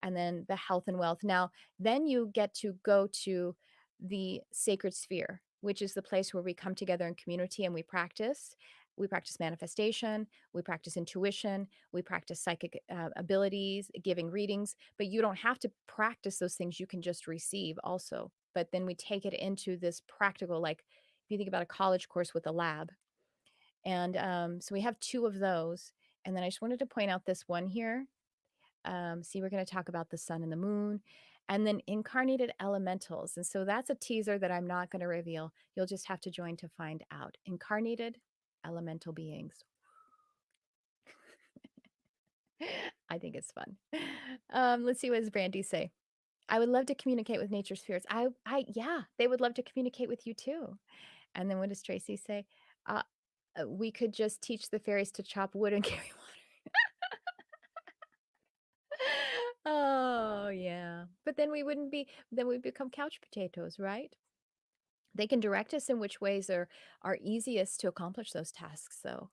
and then the health and wealth. Now, then you get to go to the sacred sphere, which is the place where we come together in community and we practice. We practice manifestation, we practice intuition, we practice psychic abilities, giving readings, but you don't have to practice those things. You can just receive also. But then we take it into this practical, like if you think about a college course with a lab. And so we have two of those. And then I just wanted to point out this one here. See, we're going to talk about the sun and the moon, and then incarnated elementals. And so that's a teaser that I'm not going to reveal. You'll just have to join to find out. Incarnated elemental beings. I think it's fun. Let's see, what does Brandy say? I would love to communicate with nature spirits. Yeah, they would love to communicate with you too. And then what does Tracy say? Uh, we could just teach the fairies to chop wood and carry Oh, yeah. But then we wouldn't be then we'd become couch potatoes, right? They can direct us in which ways are easiest to accomplish those tasks, so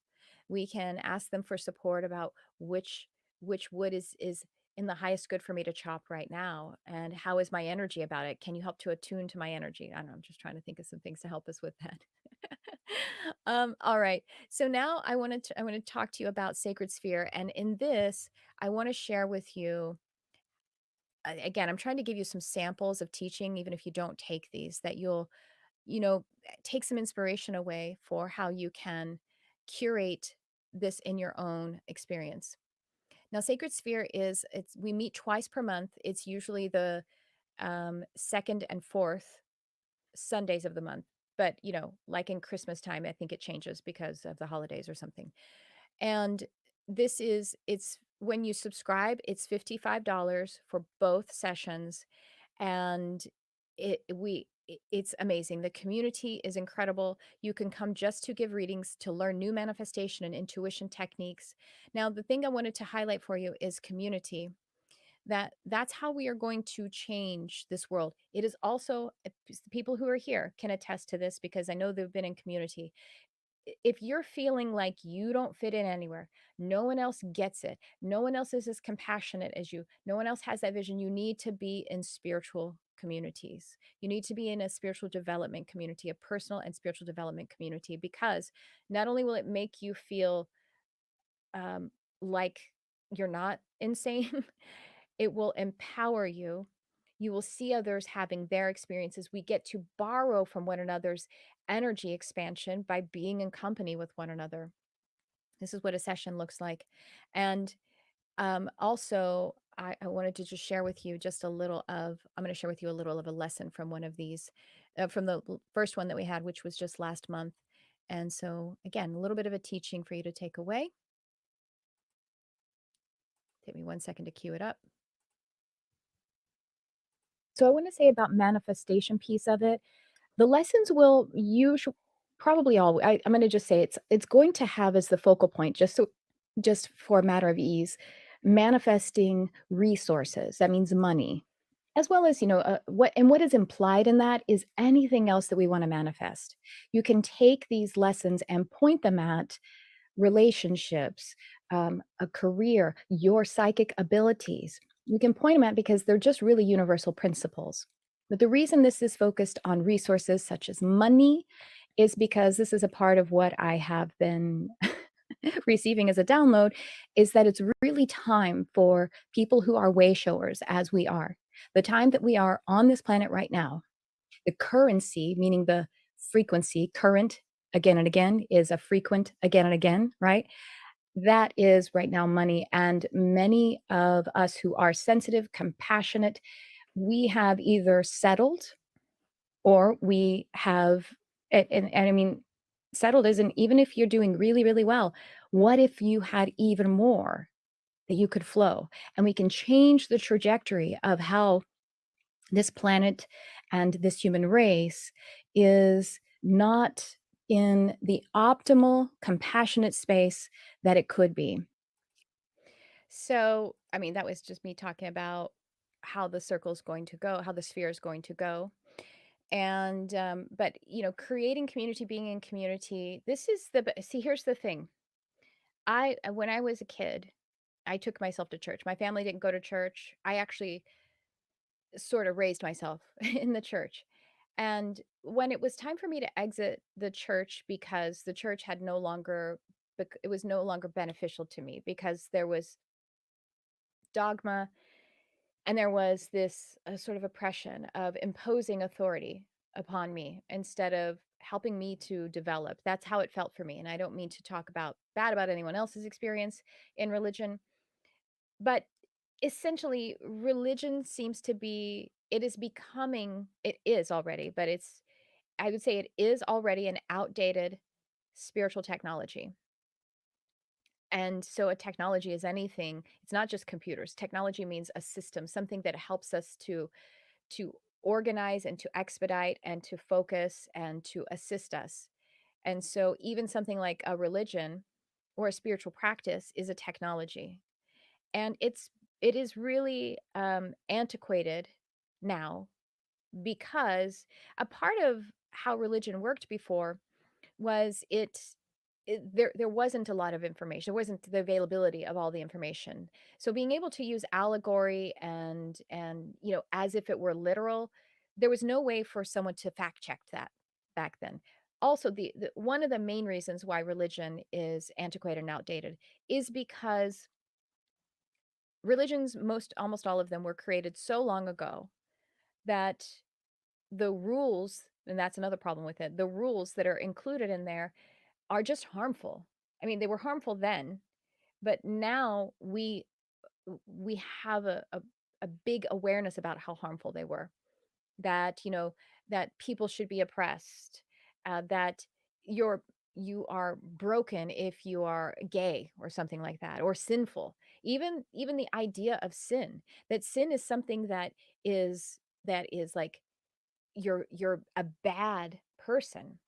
we can ask them for support about which wood is in the highest good for me to chop right now, and how is my energy about it? Can you help to attune to my energy? I don't know, I'm just trying to think of some things to help us with that. All right. So now I want to talk to you about sacred sphere, and in this, I want to share with you again, I'm trying to give you some samples of teaching, even if you don't take these, that you'll, take some inspiration away for how you can curate this in your own experience. Now, Sacred Sphere we meet twice per month. It's usually the second and fourth Sundays of the month. But, like in Christmas time, I think it changes because of the holidays or something. And it's when you subscribe, it's $55 for both sessions. And it's amazing. The community is incredible. You can come just to give readings, to learn new manifestation and intuition techniques. Now, the thing I wanted to highlight for you is community. That's how we are going to change this world. It is also people who are here can attest to this because I know they've been in community. If you're feeling like you don't fit in anywhere, no one else gets it, no one else is as compassionate as you, no one else has that vision, you need to be in spiritual communities. You need to be in a spiritual development community, a personal and spiritual development community, because not only will it make you feel like you're not insane, it will empower you. You will see others having their experiences. We get to borrow from one another's energy expansion by being in company with one another. This is what a session looks like. And also, I wanted to just share with you I'm going to share with you a little of a lesson from one of these, from the first one that we had, which was just last month. And so, again, a little bit of a teaching for you to take away. Take me 1 second to cue it up. So I want to say about manifestation piece of it. The lessons will usually probably all I'm going to just say it's going to have as the focal point, just for a matter of ease, manifesting resources. That means money, as well as what is implied in that is anything else that we want to manifest. You can take these lessons and point them at relationships, a career, your psychic abilities. You can point them at because they're just really universal principles. But the reason this is focused on resources such as money is because this is a part of what I have been receiving as a download, is that it's really time for people who are way showers, as we are. The time that we are on this planet right now, the currency, meaning the frequency, current again and again is a frequent again and again, right? That is right now money. And many of us who are sensitive, compassionate, we have either settled or we have, and I mean, settled isn't, even if you're doing really, really well, what if you had even more that you could flow? And we can change the trajectory of how this planet and this human race is not in the optimal, compassionate space that it could be. So, I mean, that was just me talking about how the circle is going to go, how the sphere is going to go. And, but, creating community, being in community, this is see, here's the thing. when I was a kid, I took myself to church. My family didn't go to church. I actually sort of raised myself in the church. And when it was time for me to exit the church because the church had no longer it was no longer beneficial to me because there was dogma and there was this sort of oppression of imposing authority upon me instead of helping me to develop. That's how it felt for me. And I don't mean to talk about bad about anyone else's experience in religion, but essentially religion seems to be it is becoming it is already, but it's I would say it is already an outdated spiritual technology. And so a technology is anything, it's not just computers. Technology means a system, something that helps us to organize and to expedite and to focus and to assist us. And so even something like a religion or a spiritual practice is a technology. And it is really antiquated now because a part of how religion worked before was there wasn't a lot of information. There wasn't the availability of all the information. So being able to use allegory and as if it were literal, there was no way for someone to fact check that back then. Also, the one of the main reasons why religion is antiquated and outdated is because religions, most almost all of them, were created so long ago that the rules, and that's another problem with it, the rules that are included in there are just harmful. I mean, they were harmful then, but now we have a big awareness about how harmful they were. That, that people should be oppressed, that you're you are broken if you are gay or something like that, or sinful. Even the idea of sin, that sin is something that is like you're a bad person,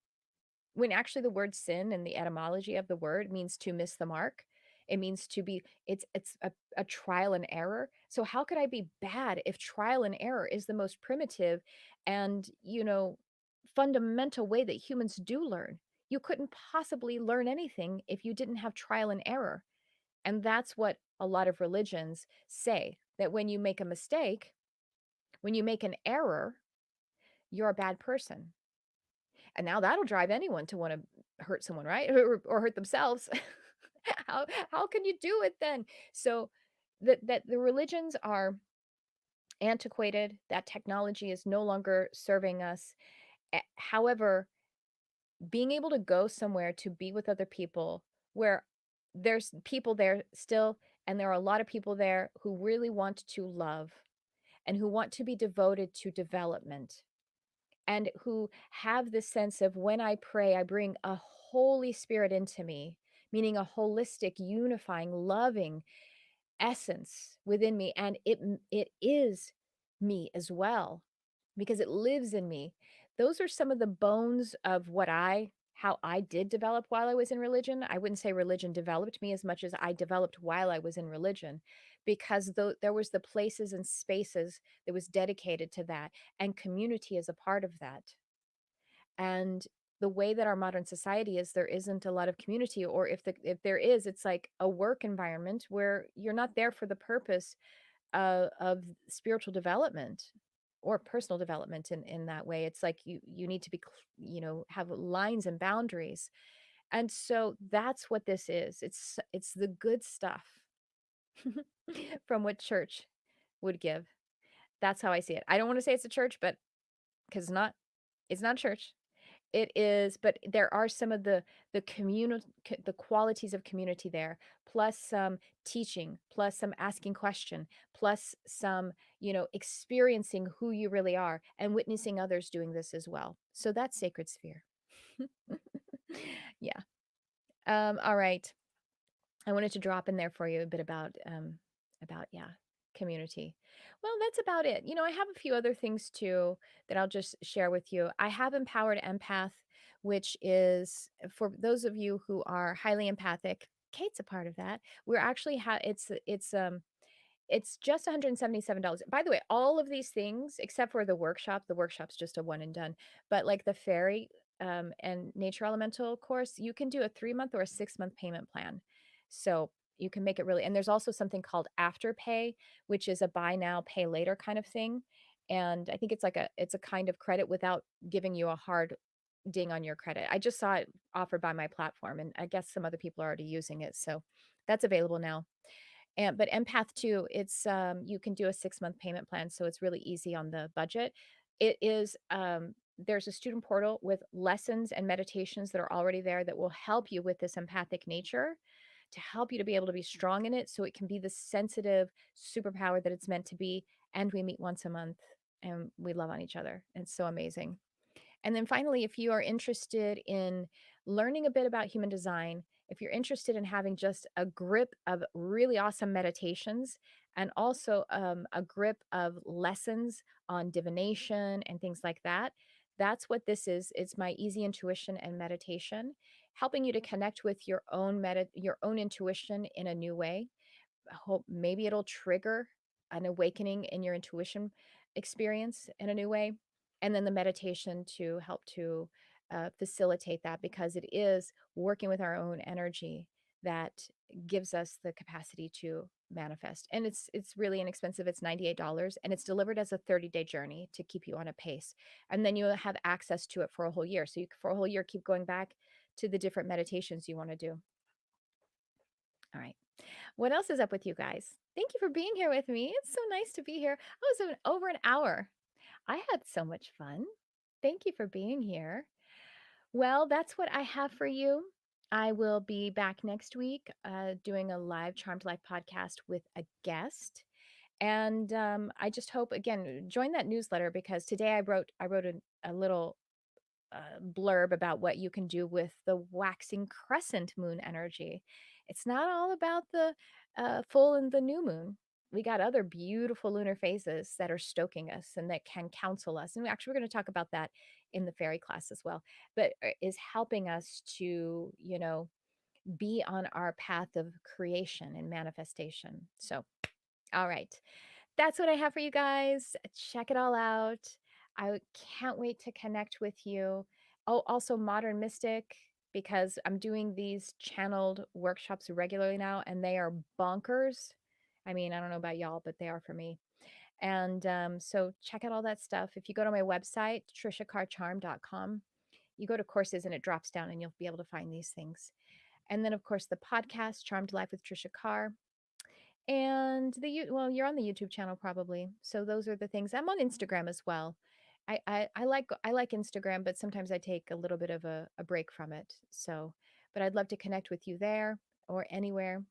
when actually the word sin and the etymology of the word means to miss the mark. It means to be it's a trial and error. So how could I be bad if trial and error is the most primitive and, fundamental way that humans do learn? You couldn't possibly learn anything if you didn't have trial and error. And that's what a lot of religions say, that when you make a mistake, when you make an error, you're a bad person. And now that'll drive anyone to wanna hurt someone, right? Or hurt themselves. How can you do it then? So, that the religions are antiquated, that technology is no longer serving us. However, being able to go somewhere to be with other people where there's people there still, and there are a lot of people there who really want to love and who want to be devoted to development and who have this sense of when I pray, I bring a Holy Spirit into me, meaning a holistic, unifying, loving essence within me. And it is me as well because it lives in me. Those are some of the bones of how I did develop while I was in religion. I wouldn't say religion developed me as much as I developed while I was in religion, because there was the places and spaces that was dedicated to that, and community is a part of that. And the way that our modern society is, there isn't a lot of community, or if there is, it's like a work environment where you're not there for the purpose of spiritual development or personal development in that way. It's like you need to be have lines and boundaries. And so that's what this is. It's the good stuff from what church would give. That's how I see it. I don't want to say it's a church, but because it's not a church. It is, but there are some of the communal the qualities of community there, plus some teaching, plus some asking question, plus some, experiencing who you really are and witnessing others doing this as well. So that's sacred sphere. Yeah. All right. I wanted to drop in there for you a bit about yeah, community. Well, that's about it. I have a few other things too that I'll just share with you. I have empowered empath, which is for those of you who are highly empathic. Kate's a part of that. We're actually it's just $177. By the way, all of these things except for the workshop's just a one and done. But like the fairy and nature elemental course, you can do a 3-month or a 6-month payment plan. So you can make it really, and there's also something called Afterpay, which is a buy now, pay later kind of thing. And I think it's a kind of credit without giving you a hard ding on your credit. I just saw it offered by my platform, and I guess some other people are already using it. So that's available now. And but Empath too, it's you can do a 6-month payment plan, so it's really easy on the budget. It is there's a student portal with lessons and meditations that are already there that will help you with this empathic nature, to help you to be able to be strong in it so it can be the sensitive superpower that it's meant to be. And we meet once a month and we love on each other. It's so amazing. And then finally, if you are interested in learning a bit about human design, if you're interested in having just a grip of really awesome meditations and also a grip of lessons on divination and things like that, that's what this is. It's my easy intuition and meditation, helping you to connect with your own intuition in a new way. I hope maybe it'll trigger an awakening in your intuition experience in a new way. And then the meditation to help to facilitate that, because it is working with our own energy that gives us the capacity to manifest. And it's really inexpensive. It's $98, and it's delivered as a 30-day journey to keep you on a pace. And then you'll have access to it for a whole year. So you for a whole year keep going back to the different meditations you want to do. All right. What else is up with you guys? Thank you for being here with me. It's so nice to be here. Oh, it's over an hour. I had so much fun. Thank you for being here. Well, that's what I have for you. I will be back next week doing a live Charmed Life podcast with a guest. And I just hope, again, join that newsletter, because today I wrote a little blurb about what you can do with the waxing crescent moon energy. It's not all about the full and the new moon. We got other beautiful lunar phases that are stoking us and that can counsel us. And actually, we're going to talk about that in the fairy class as well, but is helping us to, be on our path of creation and manifestation. So, all right. That's what I have for you guys. Check it all out. I can't wait to connect with you. Oh, also Modern Mystic, because I'm doing these channeled workshops regularly now, and they are bonkers. I mean, I don't know about y'all, but they are for me. And so check out all that stuff. If you go to my website, triciacarcharm.com, you go to courses and it drops down and you'll be able to find these things. And then, of course, the podcast, Charmed Life with Tricia Carr. And well, you're on the YouTube channel probably. So those are the things. I'm on Instagram as well. I like Instagram, but sometimes I take a little bit of a break from it. So, but I'd love to connect with you there or anywhere.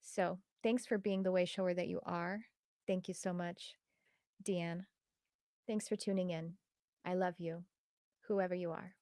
So thanks for being the way shower that you are. Thank you so much, Deanne. Thanks for tuning in. I love you, whoever you are.